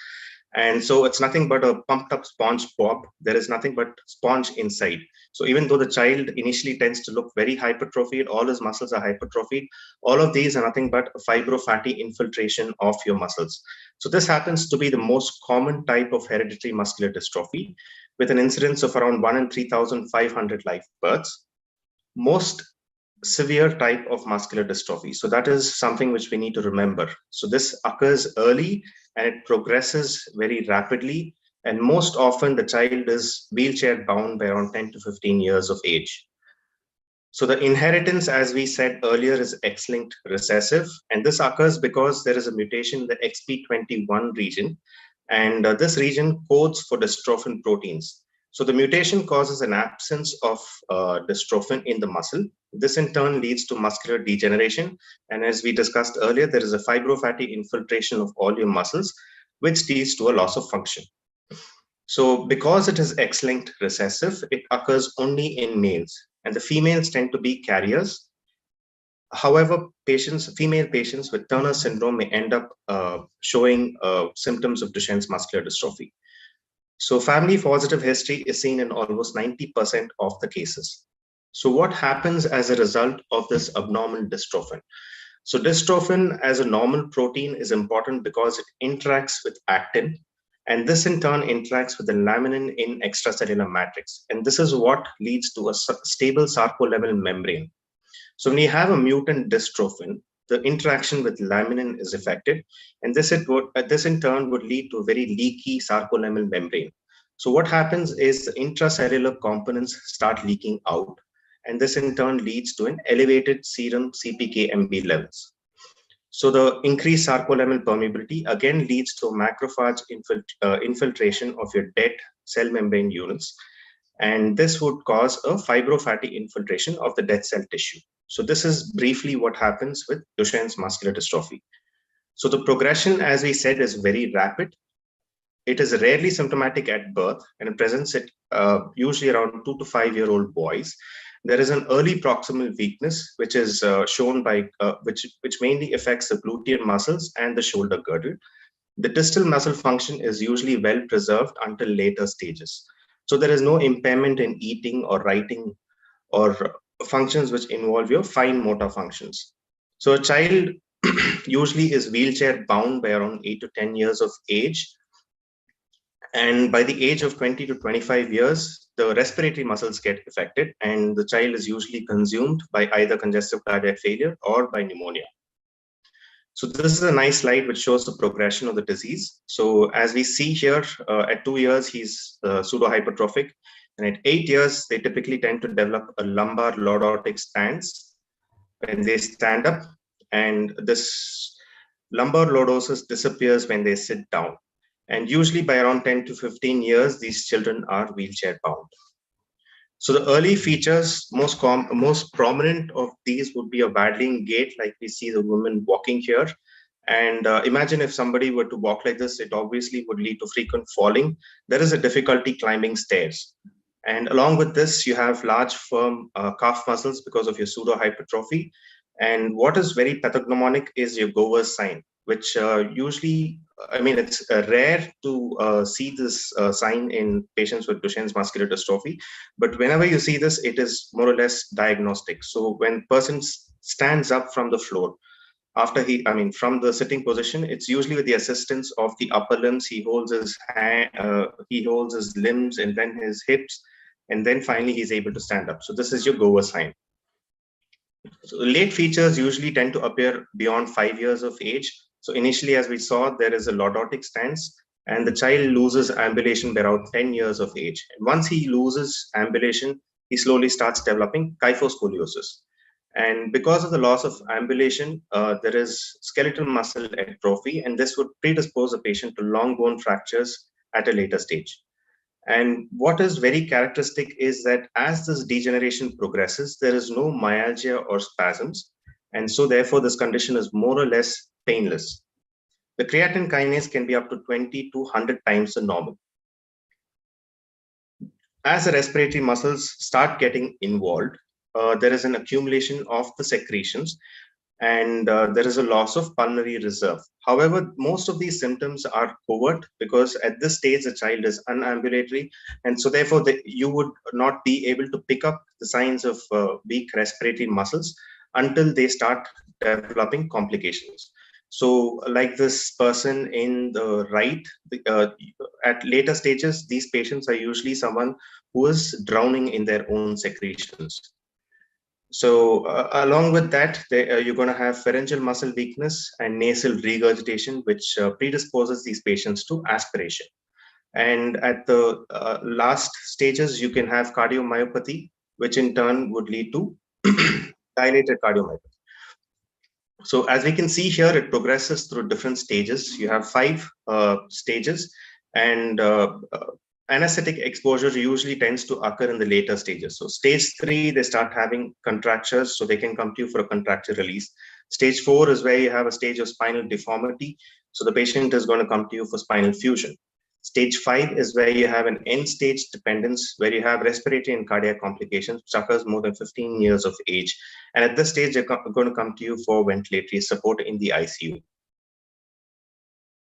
And so it's nothing but a pumped up sponge pop. There is nothing but sponge inside. So even though the child initially tends to look very hypertrophied, all his muscles are hypertrophied, all of these are nothing but a fibrofatty infiltration of your muscles. So this happens to be the most common type of hereditary muscular dystrophy, with an incidence of around 1 in 3,500 live births. Most severe type of muscular dystrophy. So that is something which we need to remember. So this occurs early and it progresses very rapidly. And most often the child is wheelchair bound by around 10 to 15 years of age. So the inheritance, as we said earlier, is X-linked recessive. And this occurs because there is a mutation in the XP21 region. And this region codes for dystrophin proteins. So the mutation causes an absence of dystrophin in the muscle. This in turn leads to muscular degeneration. And as we discussed earlier, there is a fibrofatty infiltration of all your muscles, which leads to a loss of function. So because it is X-linked recessive, it occurs only in males, and the females tend to be carriers. However, female patients with Turner syndrome may end up showing symptoms of Duchenne's muscular dystrophy. So family positive history is seen in almost 90% of the cases. So what happens as a result of this abnormal dystrophin? So dystrophin as a normal protein is important because it interacts with actin, and this in turn interacts with the laminin in extracellular matrix. And this is what leads to a stable sarcolemmal membrane. So when you have a mutant dystrophin, the interaction with laminin is affected, and this in turn would lead to a very leaky sarcolemmal membrane. So what happens is the intracellular components start leaking out, and this in turn leads to an elevated serum CPK-MB levels. So the increased sarcolemmal permeability again leads to macrophage infiltration of your dead cell membrane units, and this would cause a fibrofatty infiltration of the dead cell tissue. So this is briefly what happens with Duchenne's muscular dystrophy. So the progression, as we said, is very rapid. It is rarely symptomatic at birth, and it presents it usually around 2 to 5 year old boys. There is an early proximal weakness, which is shown by which mainly affects the gluteal muscles and the shoulder girdle. The distal muscle function is usually well preserved until later stages. So there is no impairment in eating or writing or functions which involve your fine motor functions. So a child usually is wheelchair bound by around 8 to 10 years of age. And by the age of 20 to 25 years, the respiratory muscles get affected and the child is usually consumed by either congestive cardiac failure or by pneumonia. So this is a nice slide which shows the progression of the disease. So as we see here, at 2 years, he's pseudo-hypertrophic. And at 8 years, they typically tend to develop a lumbar lordotic stance when they stand up. And this lumbar lordosis disappears when they sit down. And usually by around 10 to 15 years, these children are wheelchair bound. So the early features, most prominent of these would be a waddling gait, like we see the woman walking here. And imagine if somebody were to walk like this, it obviously would lead to frequent falling. There is a difficulty climbing stairs. And along with this, you have large, firm calf muscles because of your pseudo-hypertrophy. And what is very pathognomonic is your Gower's sign, which usually, I mean, it's rare to see this sign in patients with Duchenne's muscular dystrophy. But whenever you see this, it is more or less diagnostic. So when person stands up from the floor, after from the sitting position, it's usually with the assistance of the upper limbs. He holds his hand, he holds his limbs and then his hips, and then finally he's able to stand up. So this is your Gower sign. So late features usually tend to appear beyond 5 years of age. So initially, as we saw, there is a lordotic stance, and the child loses ambulation by around 10 years of age. And once he loses ambulation, he slowly starts developing kyphoscoliosis. And because of the loss of ambulation, there is skeletal muscle atrophy, and this would predispose a patient to long bone fractures at a later stage. And what is very characteristic is that as this degeneration progresses, there is no myalgia or spasms. And so therefore, this condition is more or less painless. The creatine kinase can be up to 20 to 100 times the normal. As the respiratory muscles start getting involved, there is an accumulation of the secretions, and there is a loss of pulmonary reserve. However, most of these symptoms are covert because at this stage, the child is unambulatory. And so therefore, you would not be able to pick up the signs of weak respiratory muscles until they start developing complications. So like this person in the right, at later stages, these patients are usually someone who is drowning in their own secretions. So along with that, you're going to have pharyngeal muscle weakness and nasal regurgitation, which predisposes these patients to aspiration. And at the last stages, you can have cardiomyopathy, which in turn would lead to dilated cardiomyopathy. So as we can see here, it progresses through different stages. You have 5 stages, and anesthetic exposure usually tends to occur in the later stages. So stage 3, they start having contractures, so they can come to you for a contracture release. Stage 4 is where you have a stage of spinal deformity. So the patient is going to come to you for spinal fusion. Stage 5 is where you have an end stage dependence, where you have respiratory and cardiac complications, which occurs more than 15 years of age. And at this stage, they're going to come to you for ventilatory support in the ICU.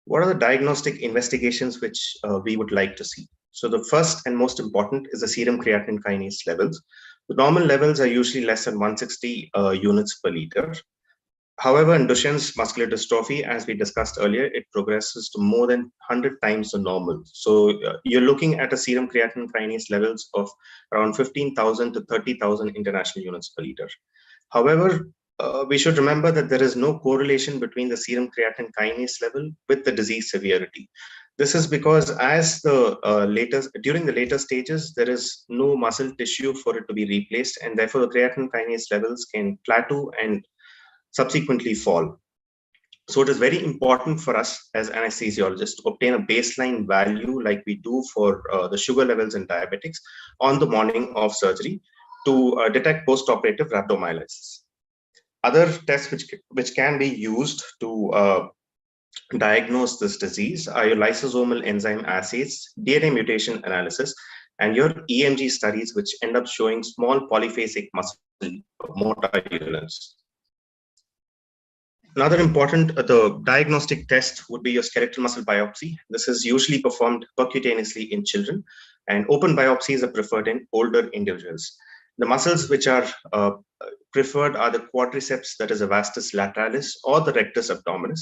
What are the diagnostic investigations which we would like to see? So the first and most important is the serum creatine kinase levels. The normal levels are usually less than 160 units per liter. However, in Duchenne's muscular dystrophy, as we discussed earlier, it progresses to more than 100 times the normal. So you're looking at a serum creatine kinase levels of around 15,000 to 30,000 international units per liter. However, we should remember that there is no correlation between the serum creatine kinase level with the disease severity. This is because as during the later stages, there is no muscle tissue for it to be replaced, and therefore the creatine kinase levels can plateau and subsequently fall. So it is very important for us as anesthesiologists to obtain a baseline value like we do for the sugar levels in diabetics on the morning of surgery to detect post-operative rhabdomyolysis. Other tests which can be used to diagnose this disease are your lysosomal enzyme assays, DNA mutation analysis, and your EMG studies, which end up showing small polyphasic muscle motor units. Another important the diagnostic test would be your skeletal muscle biopsy. This is usually performed percutaneously in children, and open biopsies are preferred in older individuals. The muscles which are preferred are the quadriceps, that is the vastus lateralis, or the rectus abdominis.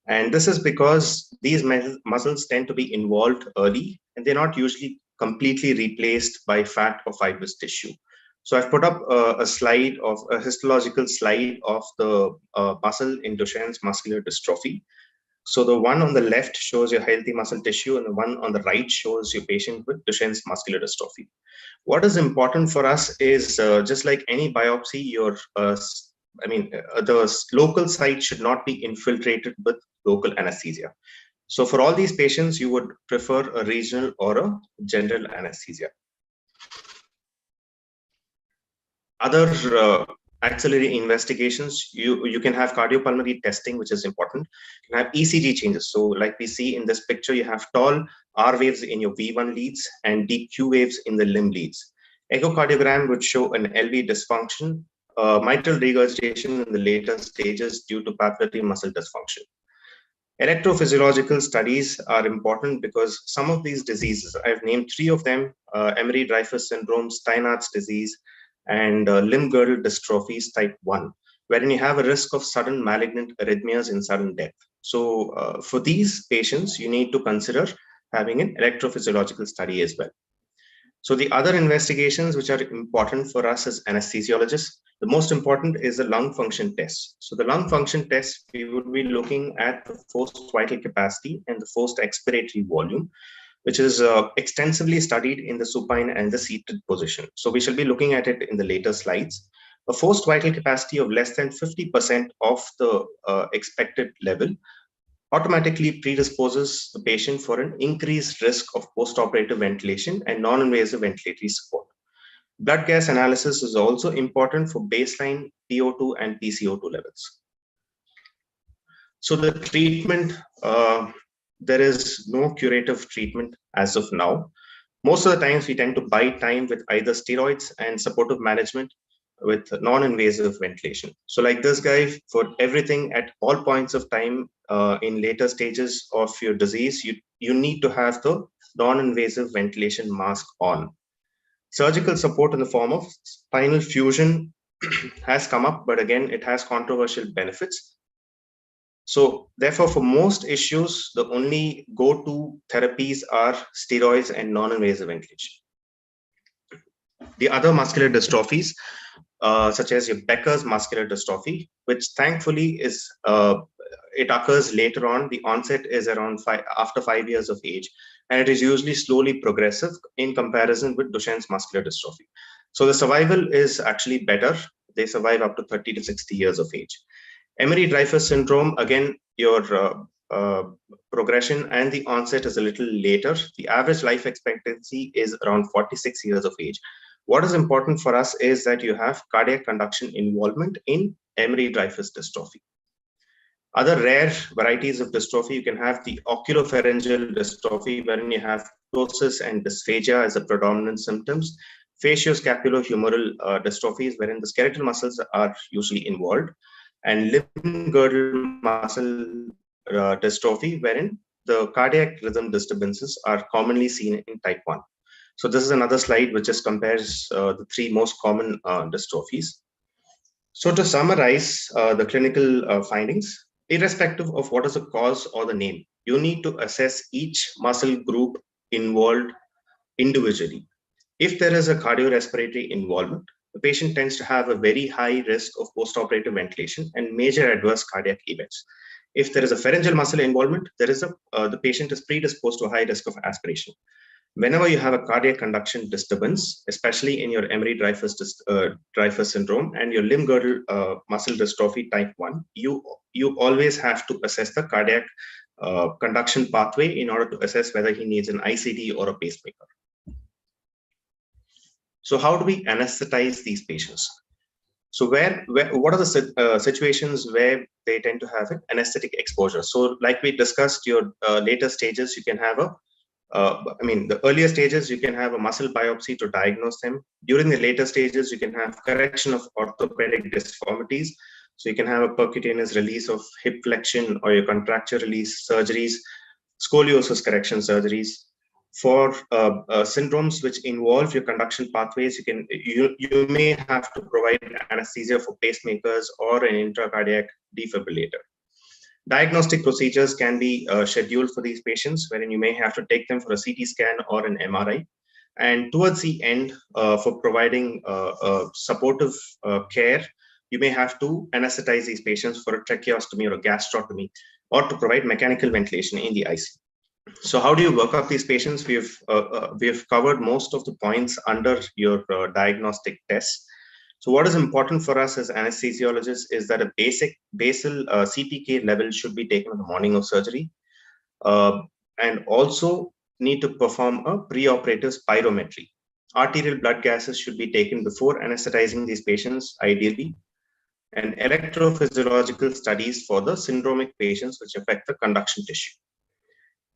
And this is because these muscles tend to be involved early, and they're not usually completely replaced by fat or fibrous tissue. So I've put up a slide of a histological slide of the muscle in Duchenne's muscular dystrophy. So the one on the left shows your healthy muscle tissue, and the one on the right shows your patient with Duchenne's muscular dystrophy. What is important for us is just like any biopsy, the local site should not be infiltrated with local anesthesia. So for all these patients, you would prefer a regional or a general anesthesia. Other axillary investigations, you can have cardiopulmonary testing, which is important. You can have ECG changes. So like we see in this picture, you have tall R waves in your V1 leads and deep Q waves in the limb leads. Echocardiogram would show an LV dysfunction, mitral regurgitation in the later stages due to papillary muscle dysfunction. Electrophysiological studies are important because some of these diseases, I've named 3 of them, Emery-Dreifuss syndrome, Steinhart's disease, and limb-girdle dystrophies type 1, wherein you have a risk of sudden malignant arrhythmias in sudden death. So for these patients, you need to consider having an electrophysiological study as well. So the other investigations which are important for us as anesthesiologists, the most important is the lung function test. So the lung function test, we would be looking at the forced vital capacity and the forced expiratory volume, which is extensively studied in the supine and the seated position. So we shall be looking at it in the later slides. A forced vital capacity of less than 50% of the expected level automatically predisposes the patient for an increased risk of postoperative ventilation and non-invasive ventilatory support. Blood gas analysis is also important for baseline PO2 and PCO2 levels. So the treatment, there is no curative treatment as of now. Most of the times we tend to buy time with either steroids and supportive management with non-invasive ventilation. So like this guy, for everything at all points of time in later stages of your disease, you need to have the non-invasive ventilation mask on. Surgical support in the form of spinal fusion has come up, but again, it has controversial benefits. So therefore, for most issues, the only go-to therapies are steroids and non-invasive ventilation. The other muscular dystrophies, such as your Becker's muscular dystrophy, which thankfully is it occurs later on. The onset is around after 5 years of age, and it is usually slowly progressive in comparison with Duchenne's muscular dystrophy. So the survival is actually better. They survive up to 30 to 60 years of age. Emery-Dreifuss syndrome, again, your progression and the onset is a little later. The average life expectancy is around 46 years of age. What is important for us is that you have cardiac conduction involvement in Emery-Dreifuss dystrophy. Other rare varieties of dystrophy, you can have the oculopharyngeal dystrophy, wherein you have ptosis and dysphagia as the predominant symptoms. Facioscapulohumeral dystrophies, wherein the skeletal muscles are usually involved. And limb-girdle muscle dystrophy, wherein the cardiac rhythm disturbances are commonly seen in type 1. So this is another slide which just compares the 3 most common dystrophies. So to summarize the clinical findings, irrespective of what is the cause or the name, you need to assess each muscle group involved individually. If there is a cardiorespiratory involvement, the patient tends to have a very high risk of postoperative ventilation and major adverse cardiac events. If there is a pharyngeal muscle involvement, there is the patient is predisposed to a high risk of aspiration. Whenever you have a cardiac conduction disturbance, especially in your Emery-Dreifuss syndrome and your limb-girdle muscle dystrophy type 1, you always have to assess the cardiac conduction pathway in order to assess whether he needs an ICD or a pacemaker. So how do we anesthetize these patients? So what are the situations where they tend to have an anesthetic exposure? So like we discussed, your later stages, you can have the earlier stages, you can have a muscle biopsy to diagnose them. During the later stages, you can have correction of orthopedic deformities. So you can have a percutaneous release of hip flexion or your contracture release surgeries, scoliosis correction surgeries. For syndromes which involve your conduction pathways, you may have to provide anesthesia for pacemakers or an intracardiac defibrillator. Diagnostic procedures can be scheduled for these patients, wherein you may have to take them for a CT scan or an MRI. And towards the end, for providing supportive care, you may have to anesthetize these patients for a tracheostomy or a gastrotomy, or to provide mechanical ventilation in the ICU. So how do you work up these patients? We have covered most of the points under your diagnostic tests. So what is important for us as anesthesiologists is that a basic basal CPK level should be taken on the morning of surgery, and also need to perform a preoperative spirometry. Arterial blood gases should be taken before anesthetizing these patients, ideally, and electrophysiological studies for the syndromic patients which affect the conduction tissue.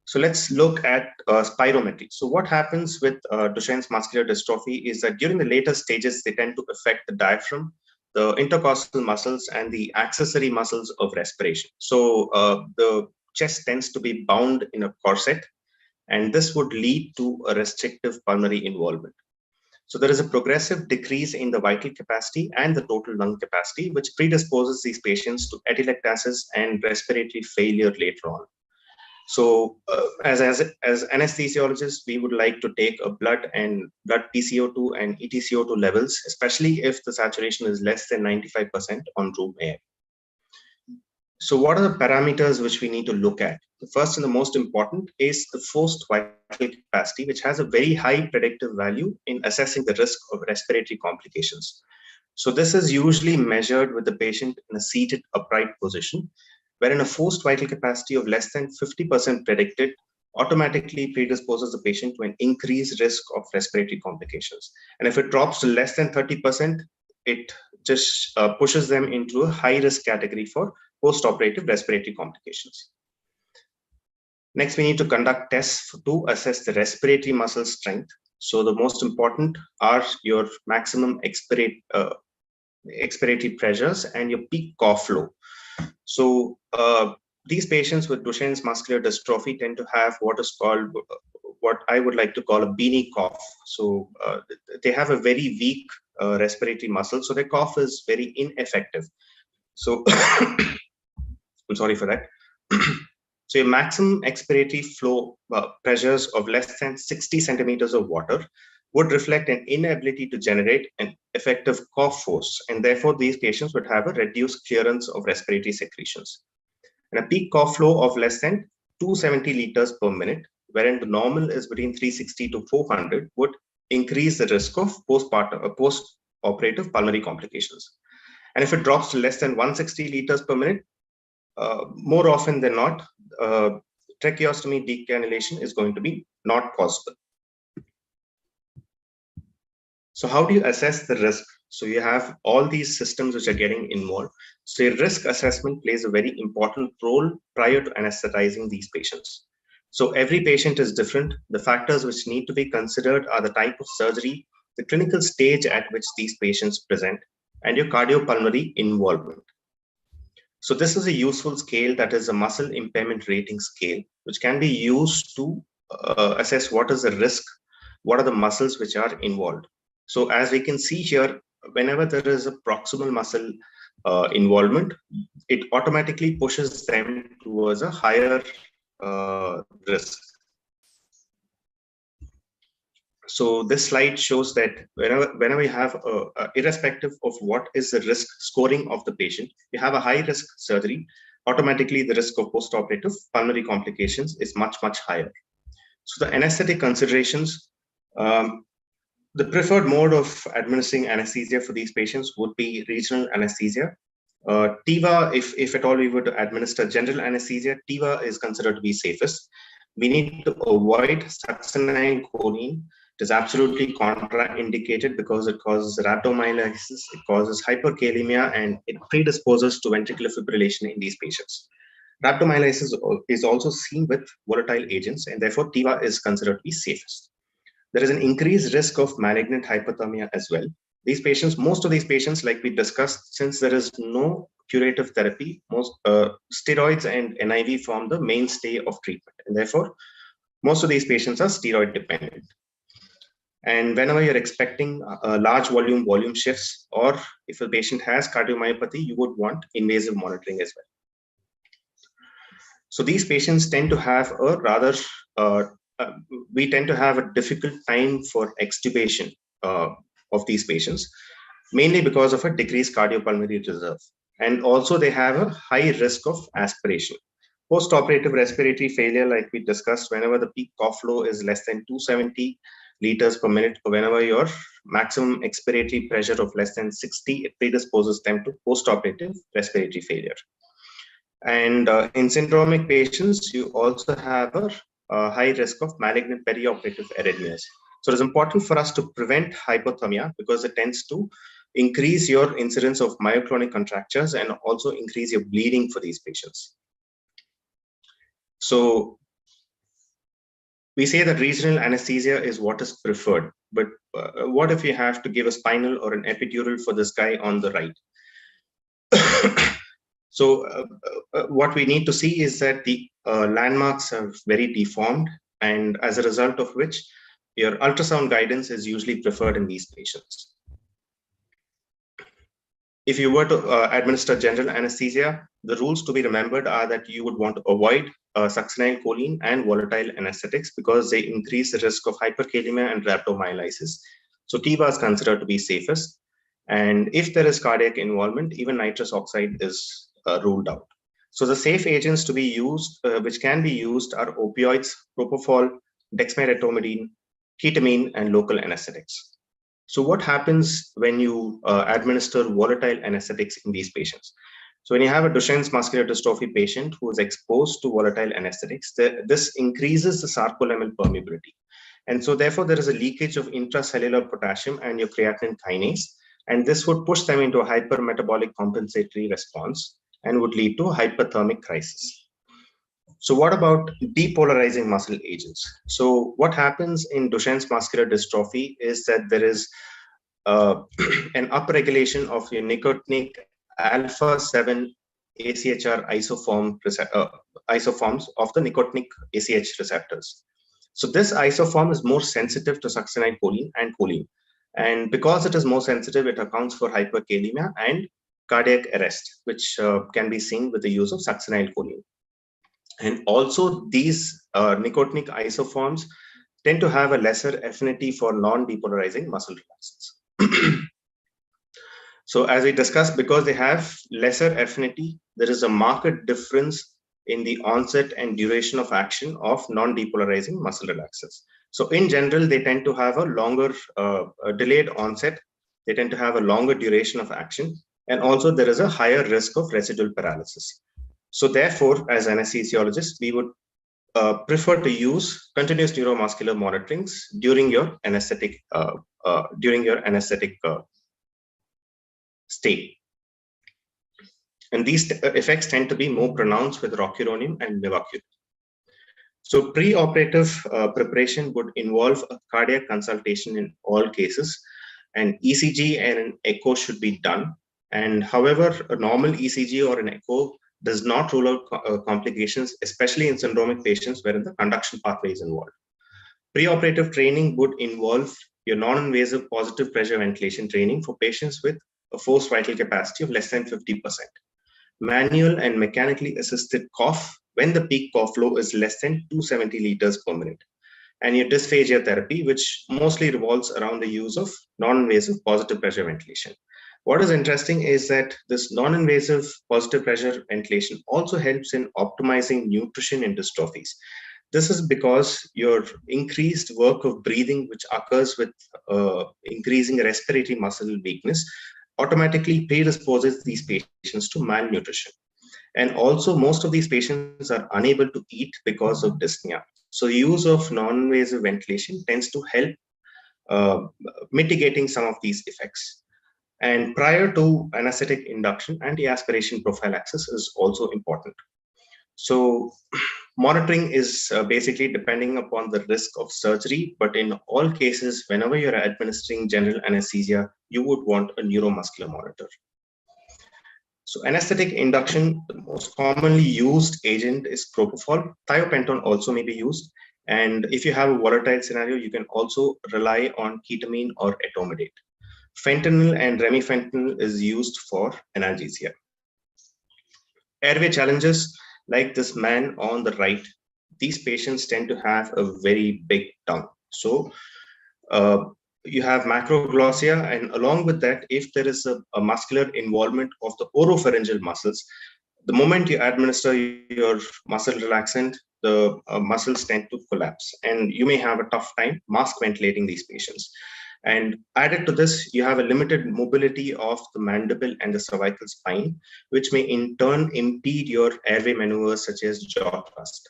So let's look at spirometry. So what happens with Duchenne's muscular dystrophy is that during the later stages, they tend to affect the diaphragm, the intercostal muscles, and the accessory muscles of respiration. So the chest tends to be bound in a corset, and this would lead to a restrictive pulmonary involvement. So there is a progressive decrease in the vital capacity and the total lung capacity, which predisposes these patients to atelectasis and respiratory failure later on. So as anesthesiologists, we would like to take a blood PCO2 and EtCO2 levels, especially if the saturation is less than 95% on room air. So what are the parameters which we need to look at? The first and the most important is the forced vital capacity, which has a very high predictive value in assessing the risk of respiratory complications. So this is usually measured with the patient in a seated upright position, wherein a forced vital capacity of less than 50% predicted automatically predisposes the patient to an increased risk of respiratory complications. And if it drops to less than 30%, it just pushes them into a high risk category for post-operative respiratory complications. Next, we need to conduct tests to assess the respiratory muscle strength. So the most important are your maximum expiratory pressures and your peak cough flow. So these patients with Duchenne's muscular dystrophy tend to have what I would like to call a beanie cough. So they have a very weak respiratory muscle, so their cough is very ineffective. So I'm sorry for that. So your maximum expiratory flow pressures of less than 60 centimeters of water would reflect an inability to generate an effective cough force, and therefore these patients would have a reduced clearance of respiratory secretions. And a peak cough flow of less than 270 liters per minute, wherein the normal is between 360 to 400, would increase the risk of post-operative pulmonary complications. And if it drops to less than 160 liters per minute, more often than not, tracheostomy decannulation is going to be not possible. So how do you assess the risk? So you have all these systems which are getting involved. So your risk assessment plays a very important role prior to anesthetizing these patients. So every patient is different. The factors which need to be considered are the type of surgery, the clinical stage at which these patients present, and your cardiopulmonary involvement. So this is a useful scale, that is a muscle impairment rating scale, which can be used to assess what is the risk, what are the muscles which are involved. So as we can see here, whenever there is a proximal muscle involvement, it automatically pushes them towards a higher risk. So this slide shows that whenever you have, irrespective of what is the risk scoring of the patient, you have a high risk surgery, automatically the risk of post-operative pulmonary complications is much, much higher. So the anesthetic considerations, the preferred mode of administering anesthesia for these patients would be regional anesthesia. TIVA, if at all we were to administer general anesthesia, TIVA is considered to be safest. We need to avoid succinylcholine. It is absolutely contraindicated because it causes rhabdomyolysis, it causes hyperkalemia, and it predisposes to ventricular fibrillation in these patients. Rhabdomyolysis is also seen with volatile agents, and therefore TIVA is considered to be safest. There is an increased risk of malignant hypothermia as well. These patients, most of these patients, like we discussed, since there is no curative therapy, most steroids and NIV form the mainstay of treatment, and therefore most of these patients are steroid dependent. And whenever you're expecting large volume shifts, or if a patient has cardiomyopathy, you would want invasive monitoring as well. So these patients tend to have a rather, we tend to have a difficult time for extubation of these patients, mainly because of a decreased cardiopulmonary reserve. And also they have a high risk of aspiration. Post-operative respiratory failure, like we discussed, whenever the peak cough flow is less than 270 liters per minute, or whenever your maximum expiratory pressure of less than 60, it predisposes them to post-operative respiratory failure. And in syndromic patients, you also have a high risk of malignant perioperative arrhythmias. So it's important for us to prevent hypothermia because it tends to increase your incidence of myoclonic contractures and also increase your bleeding for these patients. So we say that regional anesthesia is what is preferred, but what if you have to give a spinal or an epidural for this guy on the right? So what we need to see is that the landmarks are very deformed, and as a result of which your ultrasound guidance is usually preferred in these patients. If you were to administer general anesthesia, the rules to be remembered are that you would want to avoid succinyl choline and volatile anesthetics because they increase the risk of hyperkalemia and rhabdomyolysis. So TIVA is considered to be safest. And if there is cardiac involvement, even nitrous oxide is ruled out. So the safe agents to be used, which can be used, are opioids, propofol, dexmedetomidine, ketamine, and local anesthetics. So what happens when you administer volatile anesthetics in these patients? So when you have a Duchenne's muscular dystrophy patient who is exposed to volatile anesthetics, this increases the sarcolemmal permeability. And so therefore there is a leakage of intracellular potassium and your creatinine kinase, and this would push them into a hypermetabolic compensatory response and would lead to a hyperthermic crisis. So what about depolarizing muscle agents? So what happens in Duchenne's muscular dystrophy is that there is an upregulation of your nicotinic alpha-7 AChR isoforms of the nicotinic ACH receptors. So this isoform is more sensitive to succinyl choline and choline. And because it is more sensitive, it accounts for hyperkalemia and cardiac arrest, which can be seen with the use of succinyl choline. And also these nicotinic isoforms tend to have a lesser affinity for non-depolarizing muscle relaxants. So as we discussed, because they have lesser affinity, there is a marked difference in the onset and duration of action of non-depolarizing muscle relaxants. So in general, they tend to have a longer delayed onset. They tend to have a longer duration of action. And also there is a higher risk of residual paralysis. So therefore, as anesthesiologists, we would prefer to use continuous neuromuscular monitorings during your anesthetic stay. And these effects tend to be more pronounced with rocuronium and mivacurium. So preoperative preparation would involve a cardiac consultation in all cases, and ECG and an echo should be done. And however, a normal ECG or an echo does not rule out complications, especially in syndromic patients wherein the conduction pathway is involved. Preoperative training would involve your non-invasive positive pressure ventilation training for patients with a forced vital capacity of less than 50%. Manual and mechanically assisted cough when the peak cough flow is less than 270 liters per minute. And your dysphagia therapy, which mostly revolves around the use of non-invasive positive pressure ventilation. What is interesting is that this non-invasive positive pressure ventilation also helps in optimizing nutrition in dystrophies. This is because your increased work of breathing, which occurs with increasing respiratory muscle weakness, automatically predisposes these patients to malnutrition. And also most of these patients are unable to eat because of dyspnea. So the use of non-invasive ventilation tends to help mitigating some of these effects. And prior to anesthetic induction, anti-aspiration prophylaxis is also important. So monitoring is basically depending upon the risk of surgery, but in all cases, whenever you're administering general anesthesia, you would want a neuromuscular monitor. So anesthetic induction, the most commonly used agent is propofol. Thiopentone also may be used. And if you have a volatile scenario, you can also rely on ketamine or etomidate. Fentanyl and remifentanil is used for analgesia. Airway challenges, like this man on the right, these patients tend to have a very big tongue. So you have macroglossia, and along with that, if there is a muscular involvement of the oropharyngeal muscles, the moment you administer your muscle relaxant, the muscles tend to collapse, and you may have a tough time mask ventilating these patients. And added to this, you have a limited mobility of the mandible and the cervical spine, which may in turn impede your airway maneuvers such as jaw thrust.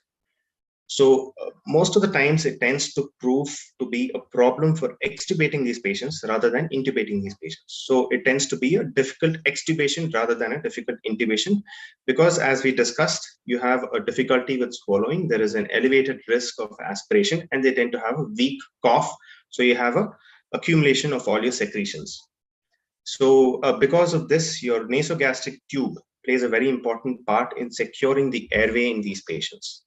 So most of the times it tends to prove to be a problem for extubating these patients rather than intubating these patients. So it tends to be a difficult extubation rather than a difficult intubation, because as we discussed, you have a difficulty with swallowing. There is an elevated risk of aspiration, and they tend to have a weak cough. So you have a accumulation of all your secretions. So because of this, your nasogastric tube plays a very important part in securing the airway in these patients.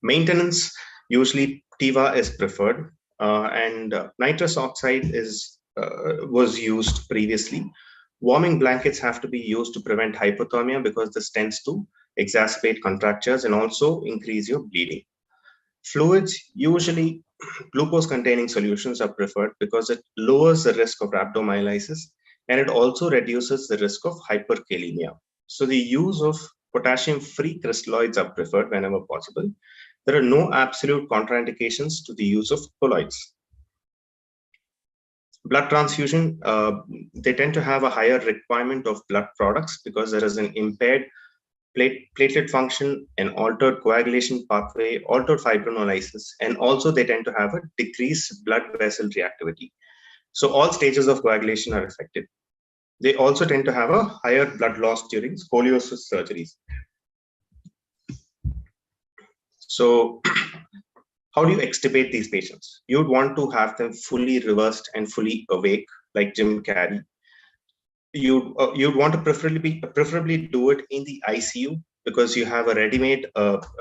Maintenance, usually TIVA is preferred, and nitrous oxide was used previously. Warming blankets have to be used to prevent hypothermia, because this tends to exacerbate contractures and also increase your bleeding. Fluids, usually glucose-containing solutions are preferred because it lowers the risk of rhabdomyolysis, and it also reduces the risk of hyperkalemia. So the use of potassium-free crystalloids are preferred whenever possible. There are no absolute contraindications to the use of colloids. Blood transfusion, they tend to have a higher requirement of blood products because there is an impaired platelet function, an altered coagulation pathway, altered fibrinolysis, and also they tend to have a decreased blood vessel reactivity. So all stages of coagulation are affected. They also tend to have a higher blood loss during scoliosis surgeries. So how do you extubate these patients? You would want to have them fully reversed and fully awake, like Jim Carrey. You'd want to preferably do it in the ICU, because you have a ready-made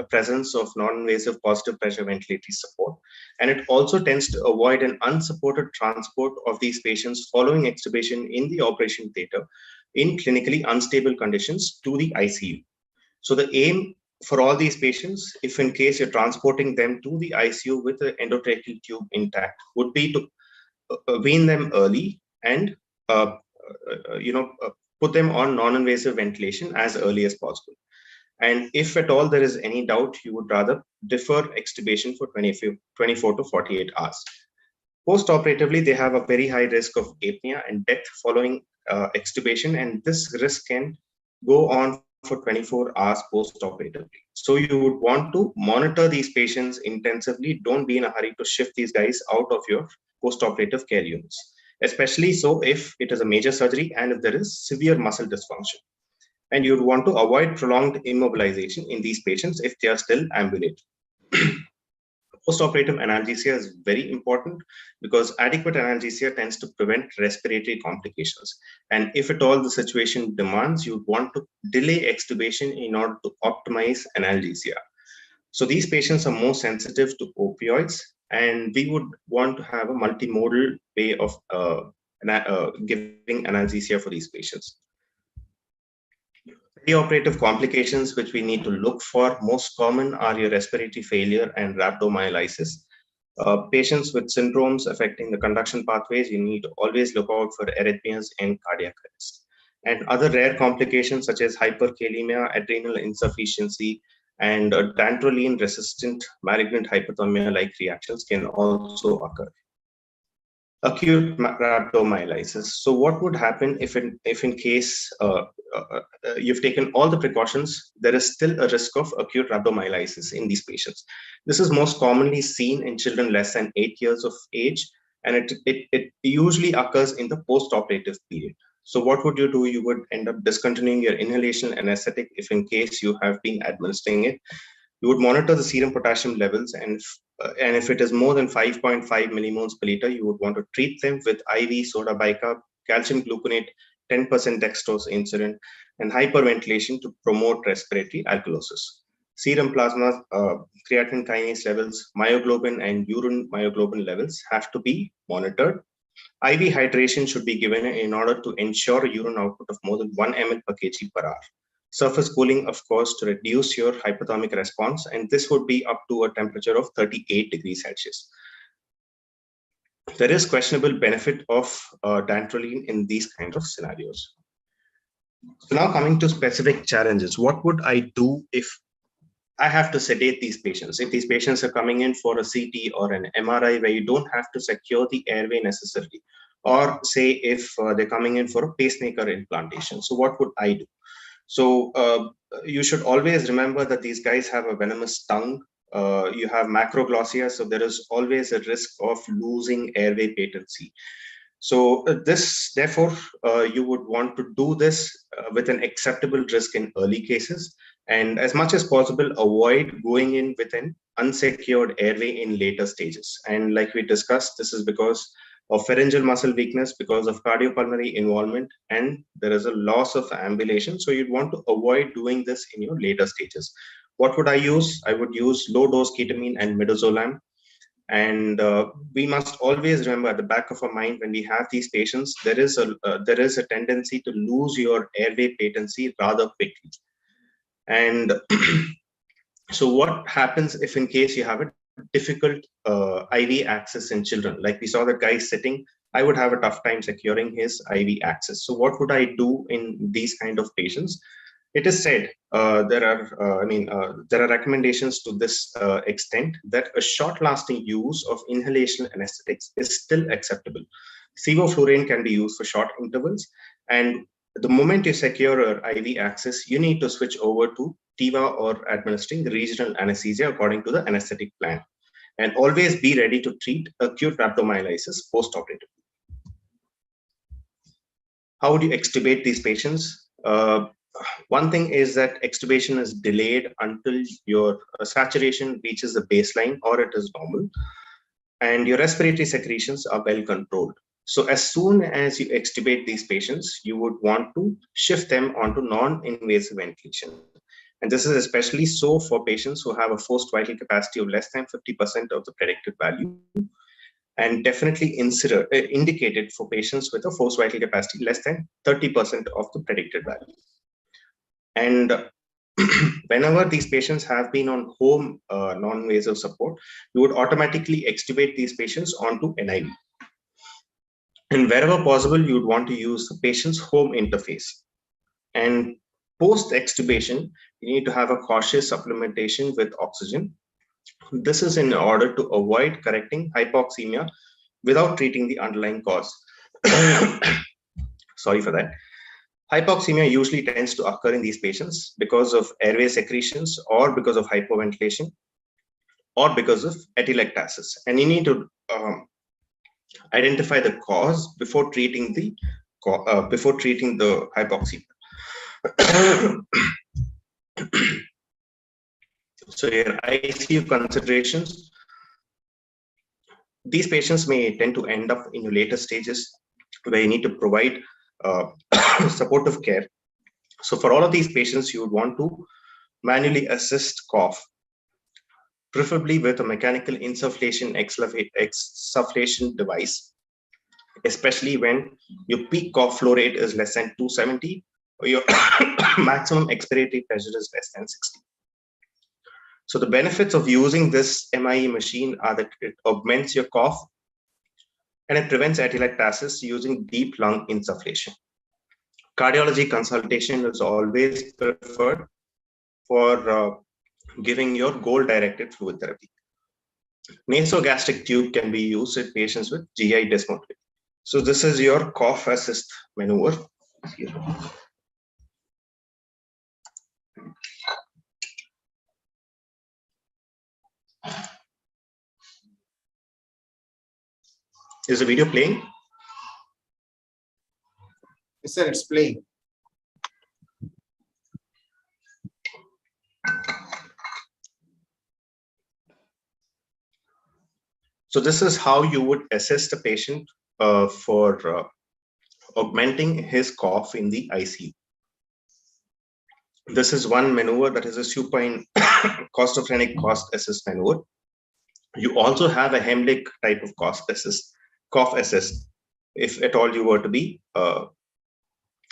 presence of non-invasive positive pressure ventilatory support. And it also tends to avoid an unsupported transport of these patients following extubation in the operation theater in clinically unstable conditions to the ICU. So the aim for all these patients, if in case you're transporting them to the ICU with the endotracheal tube intact, would be to wean them early and put them on non-invasive ventilation as early as possible. And if at all there is any doubt, you would rather defer extubation for 24 to 48 hours. Post-operatively, they have a very high risk of apnea and death following extubation, and this risk can go on for 24 hours post-operatively. So you would want to monitor these patients intensively. Don't be in a hurry to shift these guys out of your post-operative care units, especially so if it is a major surgery and if there is severe muscle dysfunction. And you'd want to avoid prolonged immobilization in these patients if they are still ambulatory. Post-operative analgesia is very important because adequate analgesia tends to prevent respiratory complications. And if at all the situation demands, you want to delay extubation in order to optimize analgesia. So these patients are more sensitive to opioids, and we would want to have a multimodal way of giving analgesia for these patients. Preoperative complications which we need to look for, most common are your respiratory failure and rhabdomyolysis. Patients with syndromes affecting the conduction pathways, you need to always look out for arrhythmias and cardiac arrest. And other rare complications such as hyperkalemia, adrenal insufficiency, and dantrolene-resistant malignant hypothermia-like reactions can also occur. Acute rhabdomyolysis. So what would happen if in case you've taken all the precautions, there is still a risk of acute rhabdomyolysis in these patients? This is most commonly seen in children less than 8 years of age, and it usually occurs in the post-operative period. So what would you do? You would end up discontinuing your inhalation anesthetic if in case you have been administering it. You would monitor the serum potassium levels, and if it is more than 5.5 millimoles per liter, you would want to treat them with IV soda bicarb, calcium gluconate, 10% dextrose insulin, and hyperventilation to promote respiratory alkalosis. Serum plasma, creatine kinase levels, myoglobin, and urine myoglobin levels have to be monitored. IV hydration should be given in order to ensure a urine output of more than 1 ml per kg per hour. Surface cooling, of course, to reduce your hypothermic response, and this would be up to a temperature of 38 degrees Celsius. There is questionable benefit of dantrolene in these kinds of scenarios. So now coming to specific challenges, what would I do if I have to sedate these patients? If these patients are coming in for a CT or an MRI where you don't have to secure the airway necessarily, or say if they're coming in for a pacemaker implantation, so what would I do? So you should always remember that these guys have a venomous tongue. You have macroglossia, so there is always a risk of losing airway patency. So therefore, you would want to do this with an acceptable risk in early cases, and as much as possible, avoid going in with an unsecured airway in later stages. And like we discussed, this is because of pharyngeal muscle weakness, because of cardiopulmonary involvement, and there is a loss of ambulation. So you'd want to avoid doing this in your later stages. What would I use? I would use low-dose ketamine and midazolam. And we must always remember at the back of our mind when we have these patients, there is a tendency to lose your airway patency rather quickly. And so what happens if in case you have a difficult IV access in children? Like we saw the guy sitting, I would have a tough time securing his IV access. So what would I do in these kind of patients? It is said there are recommendations to this extent that a short-lasting use of inhalation anesthetics is still acceptable. Sevoflurane can be used for short intervals, and the moment you secure your IV access, you need to switch over to TIVA or administering the regional anesthesia according to the anesthetic plan. And always be ready to treat acute rhabdomyolysis post-operatively. How would you extubate these patients? One thing is that extubation is delayed until your saturation reaches the baseline or it is normal, and your respiratory secretions are well controlled. So as soon as you extubate these patients, you would want to shift them onto non-invasive ventilation. And this is especially so for patients who have a forced vital capacity of less than 50% of the predicted value, and definitely indicated for patients with a forced vital capacity less than 30% of the predicted value. And whenever these patients have been on home non-invasive support, you would automatically extubate these patients onto NIV. And wherever possible, you would want to use the patient's home interface. And post-extubation, you need to have a cautious supplementation with oxygen. This is in order to avoid correcting hypoxemia without treating the underlying cause. Sorry for that. Hypoxemia usually tends to occur in these patients because of airway secretions, or because of hypoventilation, or because of atelectasis. And you need to identify the cause before treating the hypoxemia. So your ICU considerations, these patients may tend to end up in your later stages where you need to provide supportive care. So for all of these patients, you would want to manually assist cough, preferably with a mechanical insufflation exsufflation device, especially when your peak cough flow rate is less than 270 or your maximum expiratory pressure is less than 60. So the benefits of using this MIE machine are that it augments your cough and it prevents atelectasis using deep lung insufflation. Cardiology consultation is always preferred for giving your goal-directed fluid therapy. Nasogastric tube can be used in patients with GI dysmotility. So this is your cough assist maneuver. Excuse me. Is the video playing? Yes, sir, it's playing. So this is how you would assess the patient for augmenting his cough in the ICU. This is one maneuver that is a supine costophrenic cost assist maneuver. You also have a Heimlich type of cough assist, if at all you were to be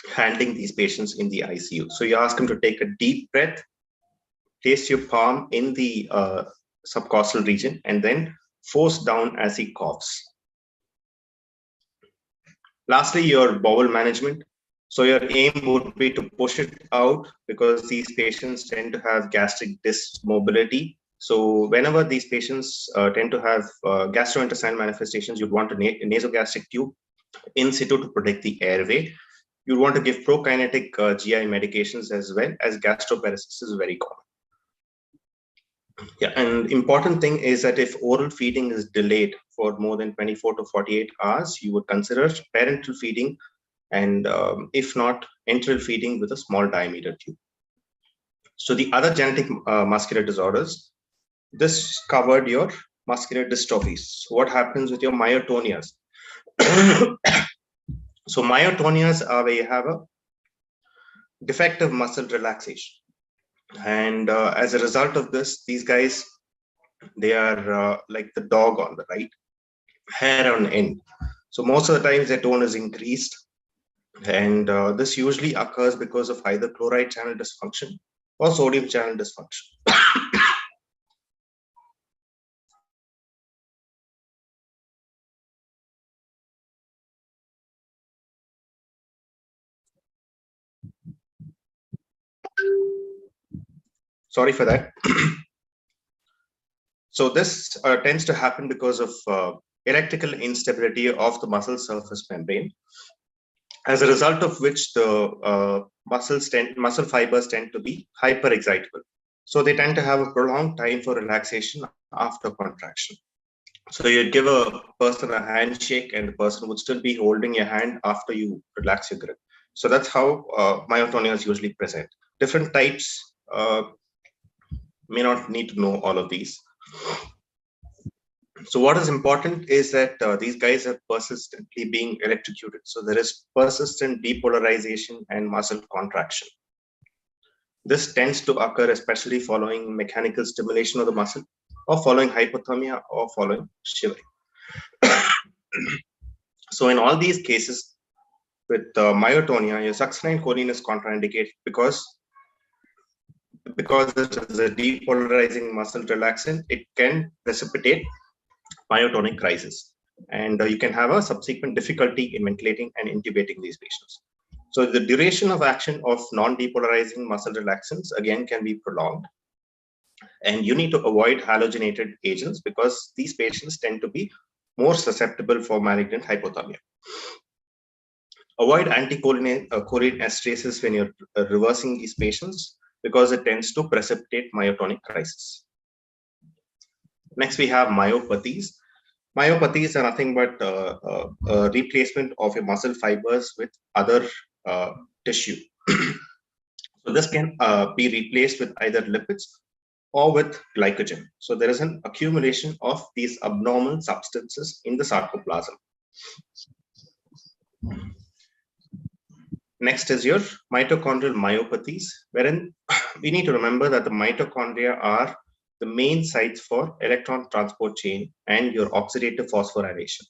handling these patients in the ICU. So you ask him to take a deep breath, place your palm in the subcostal region, and then force down as he coughs. Lastly, your bowel management. So your aim would be to push it out because these patients tend to have gastric dysmobility. So whenever these patients tend to have gastrointestinal manifestations, you'd want a nasogastric tube in situ to protect the airway. You want to give prokinetic GI medications as well, as gastroparesis is very common. Yeah, and important thing is that if oral feeding is delayed for more than 24 to 48 hours, you would consider parenteral feeding, and if not, enteral feeding with a small diameter tube. So the other genetic muscular disorders, this covered your muscular dystrophies. What happens with your myotonias? So myotonias are where you have a defective muscle relaxation. And as a result of this, these guys, they are like the dog on the right, hair on end. So most of the times their tone is increased. And this usually occurs because of either chloride channel dysfunction or sodium channel dysfunction. Sorry for that. So this tends to happen because of electrical instability of the muscle surface membrane, as a result of which the muscle fibers tend to be hyperexcitable. So they tend to have a prolonged time for relaxation after contraction. So you'd give a person a handshake and the person would still be holding your hand after you relax your grip. So that's how myotonia is usually present. Different types may not need to know all of these. So what is important is that these guys are persistently being electrocuted. So there is persistent depolarization and muscle contraction. This tends to occur especially following mechanical stimulation of the muscle, or following hypothermia, or following shivering. So in all these cases with myotonia, your succinylcholine choline is contraindicated because it is a depolarizing muscle relaxant. It can precipitate myotonic crisis, and you can have a subsequent difficulty in ventilating and intubating these patients. So the duration of action of non-depolarizing muscle relaxants again can be prolonged, and you need to avoid halogenated agents because these patients tend to be more susceptible for malignant hypothermia. Avoid anticholine esterases when you're reversing these patients because it tends to precipitate myotonic crisis. Next, we have myopathies. Myopathies are nothing but a replacement of your muscle fibers with other tissue. So this can be replaced with either lipids or with glycogen. So there is an accumulation of these abnormal substances in the sarcoplasm. Next is your mitochondrial myopathies, wherein we need to remember that the mitochondria are the main sites for electron transport chain and your oxidative phosphorylation.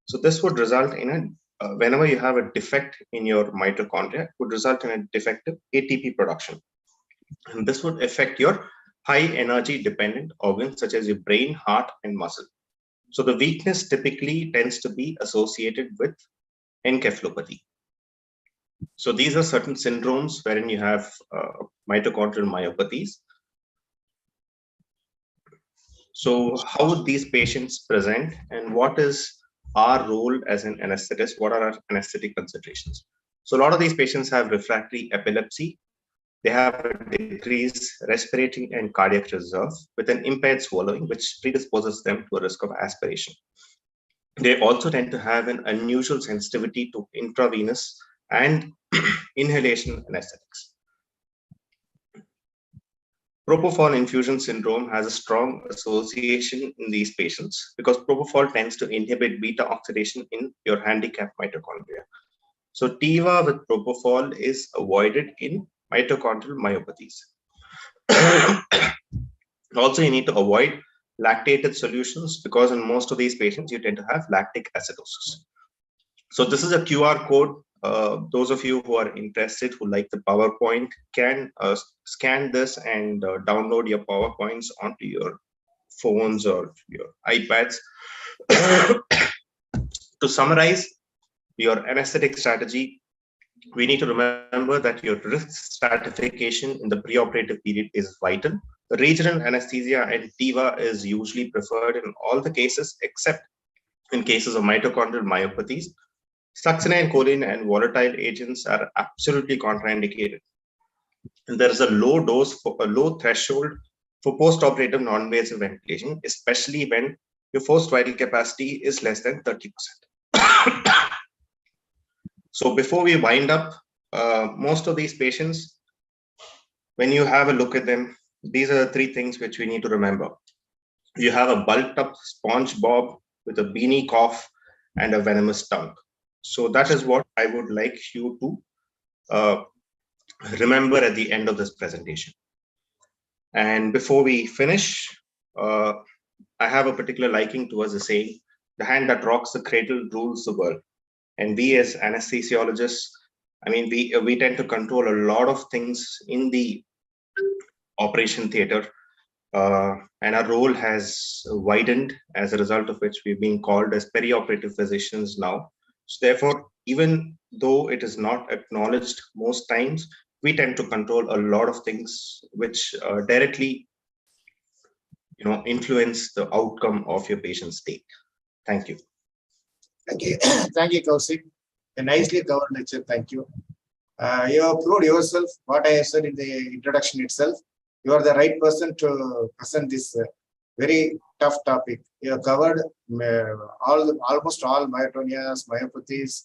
So this would result in a, whenever you have a defect in your mitochondria, would result in a defective ATP production. And this would affect your high energy dependent organs such as your brain, heart, and muscle. So the weakness typically tends to be associated with encephalopathy. So these are certain syndromes wherein you have mitochondrial myopathies. So how would these patients present, and what is our role as an anesthetist? What are our anesthetic considerations? So a lot of these patients have refractory epilepsy. They have a decreased respiratory and cardiac reserve with an impaired swallowing, which predisposes them to a risk of aspiration. They also tend to have an unusual sensitivity to intravenous and inhalation anesthetics. Propofol infusion syndrome has a strong association in these patients because propofol tends to inhibit beta oxidation in your handicapped mitochondria. So TIVA with propofol is avoided in mitochondrial myopathies. Also, you need to avoid lactated solutions because in most of these patients, you tend to have lactic acidosis. So this is a QR code those of you who are interested, who like the PowerPoint, can scan this and download your PowerPoints onto your phones or your iPads. To summarize your anesthetic strategy, we need to remember that your risk stratification in the preoperative period is vital. Regional anesthesia and TIVA is usually preferred in all the cases except in cases of mitochondrial myopathies. Succinylcholine, choline, and volatile agents are absolutely contraindicated. And there is a low dose, for a low threshold for post-operative non-invasive ventilation, especially when your forced vital capacity is less than 30%. So before we wind up, most of these patients, when you have a look at them, these are the three things which we need to remember. You have a bulked up SpongeBob with a beanie cough and a venomous tongue. So that is what I would like you to remember at the end of this presentation. And before we finish, I have a particular liking towards the saying, the hand that rocks the cradle rules the world. And we as anesthesiologists, I mean, we tend to control a lot of things in the operation theater. And our role has widened, as a result of which we've been called as perioperative physicians now. So therefore, even though it is not acknowledged most times, we tend to control a lot of things which directly, influence the outcome of your patient's state. Thank you. Thank you. Thank you, Kaushik. A nicely covered lecture. Thank you. You have proved yourself what I have said in the introduction itself. You are the right person to present this very tough topic. You have covered almost all myotonias, myopathies,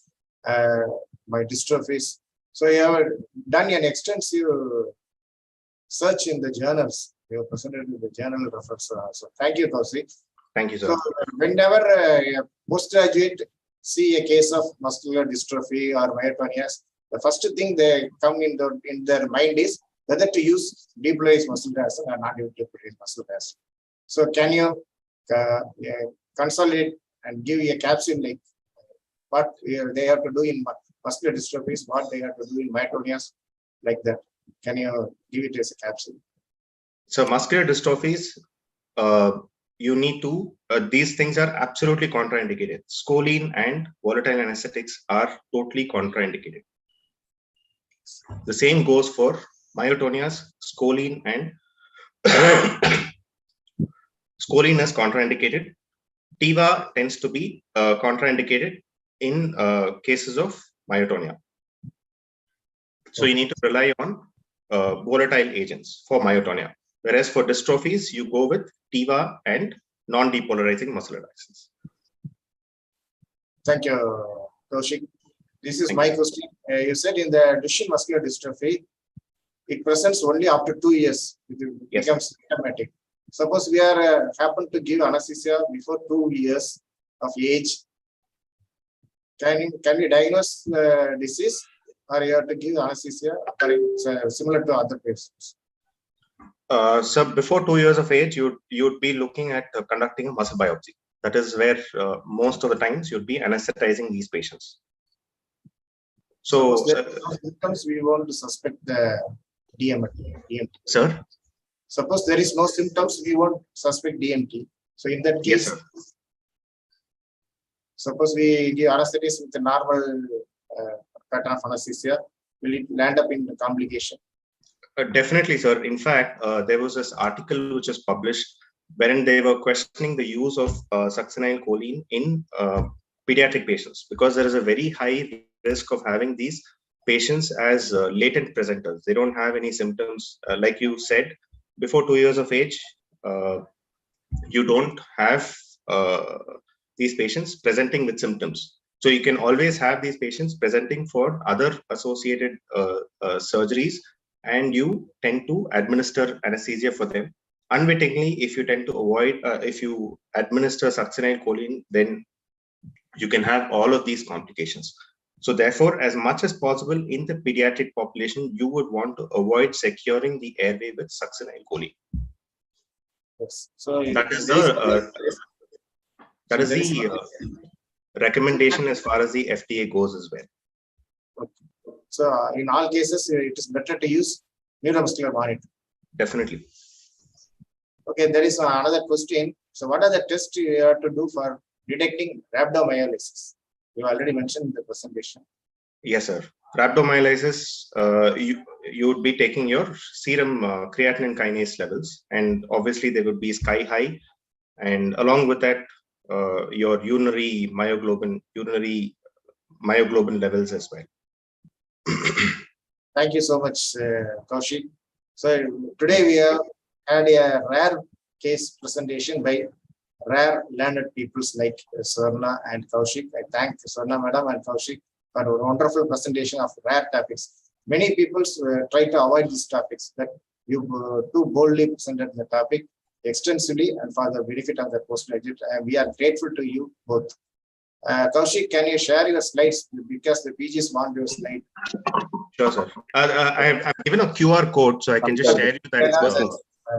my dystrophies. So you have done an extensive search in the journals. You have presented in the journal reference also. Thank you, Kaushik. Thank you, sir. So whenever a postgraduate see a case of muscular dystrophy or myotonias, the first thing they come in their mind is whether to use depolarized muscle relaxant or not depolarized muscle relaxant. So can you consolidate and give a capsule like what they have to do in muscular dystrophies, what they have to do in myotonias, like that? Can you give it as a capsule? So muscular dystrophies, you need to, these things are absolutely contraindicated. Scoline and volatile anesthetics are totally contraindicated. The same goes for myotonias, scoline and scoline is contraindicated. TIVA tends to be contraindicated in cases of myotonia. So you need to rely on volatile agents for myotonia. Whereas for dystrophies, you go with TIVA and non-depolarizing muscle relaxants. Thank you, Kaushik. This is my question. You said in the Duchenne muscular dystrophy, it presents only after 2 years. It becomes symptomatic. Suppose we are happen to give anesthesia before 2 years of age. Can we diagnose the disease, or you have to give anesthesia similar to other patients? So before 2 years of age, you'd be looking at conducting a muscle biopsy. That is where most of the times you'd be anesthetizing these patients. So symptoms we want to suspect the DMT. Sir? Suppose there is no symptoms, we won't suspect DMT. So in that case, yes, suppose we give anesthetics with the normal pattern of anesthesia, will it land up in the complication? Definitely, sir. In fact, there was this article which was published wherein they were questioning the use of succinylcholine in pediatric patients, because there is a very high risk of having these patients as latent presenters. They don't have any symptoms. Like you said, before 2 years of age, you don't have these patients presenting with symptoms. So you can always have these patients presenting for other associated surgeries, and you tend to administer anesthesia for them. Unwittingly, if you tend to avoid, if you administer succinylcholine, then you can have all of these complications. So therefore, as much as possible in the pediatric population, you would want to avoid securing the airway with succinylcholine. Yes. So that is the recommendation as far as the FDA goes as well. Okay. So in all cases, it is better to use neuromuscular monitor. Definitely. Okay, there is another question. So what are the tests you have to do for detecting rhabdomyolysis? You already mentioned in the presentation. Yes, sir. Rhabdomyolysis, you would be taking your serum creatinine kinase levels, and obviously they would be sky high, and along with that, your urinary myoglobin levels as well. Thank you so much, Kaushik. So today we have had a rare case presentation by rare learned peoples like Swarna and Kaushik. I thank Swarna madam and Kaushik for a wonderful presentation of rare topics. Many people try to avoid these topics, but you too boldly presented the topic extensively and for the benefit of the postgraduate. And we are grateful to you both. Kaushik, can you share your slides because the PGs want your slide? Sure, sir. I've given a QR code, so I can just share you that it's working.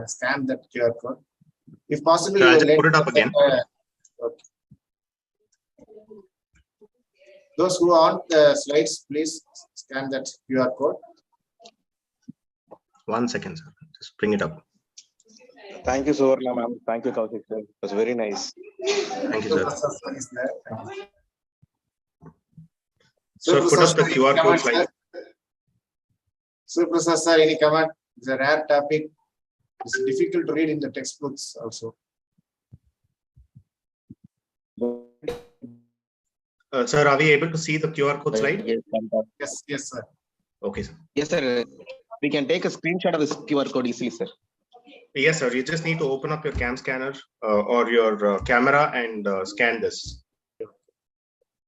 Scan that QR code. If possible, So you I'll will just put it up again. Okay. Those who want the slides, please scan that QR code. 1 second, sir. Just bring it up. Thank you, Suvarna ma'am. Thank you, Kaushik sir. It was very nice. Thank you, sir. Thank you. So put up the QR code slide. Suprasad sir, any comment? It's a rare topic. It's difficult to read in the textbooks also. Sir, are we able to see the QR code slide? Yes, sir. Okay, sir. Yes, sir. We can take a screenshot of this QR code easily, sir. Yes, sir. You just need to open up your cam scanner or your camera and scan this.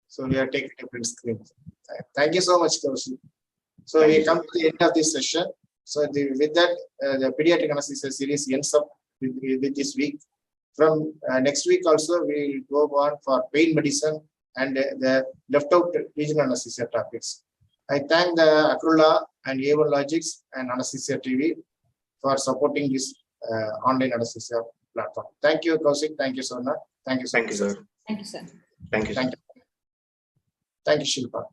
So we are taking a print screen. Thank you so much, Kaushik. So we come to the end of this session. So with that, the pediatric anesthesia series ends up with this week. From next week also, we will go on for pain medicine and the left out regional anesthesia topics. I thank the Acrola and A1 Logics and Anaesthesia TV for supporting this online anesthesia platform. Thank you, Kaushik. Thank you, Sona. Thank you, Thank you, sir. Thank you, sir. Thank you, sir. Thank you, Shilpa.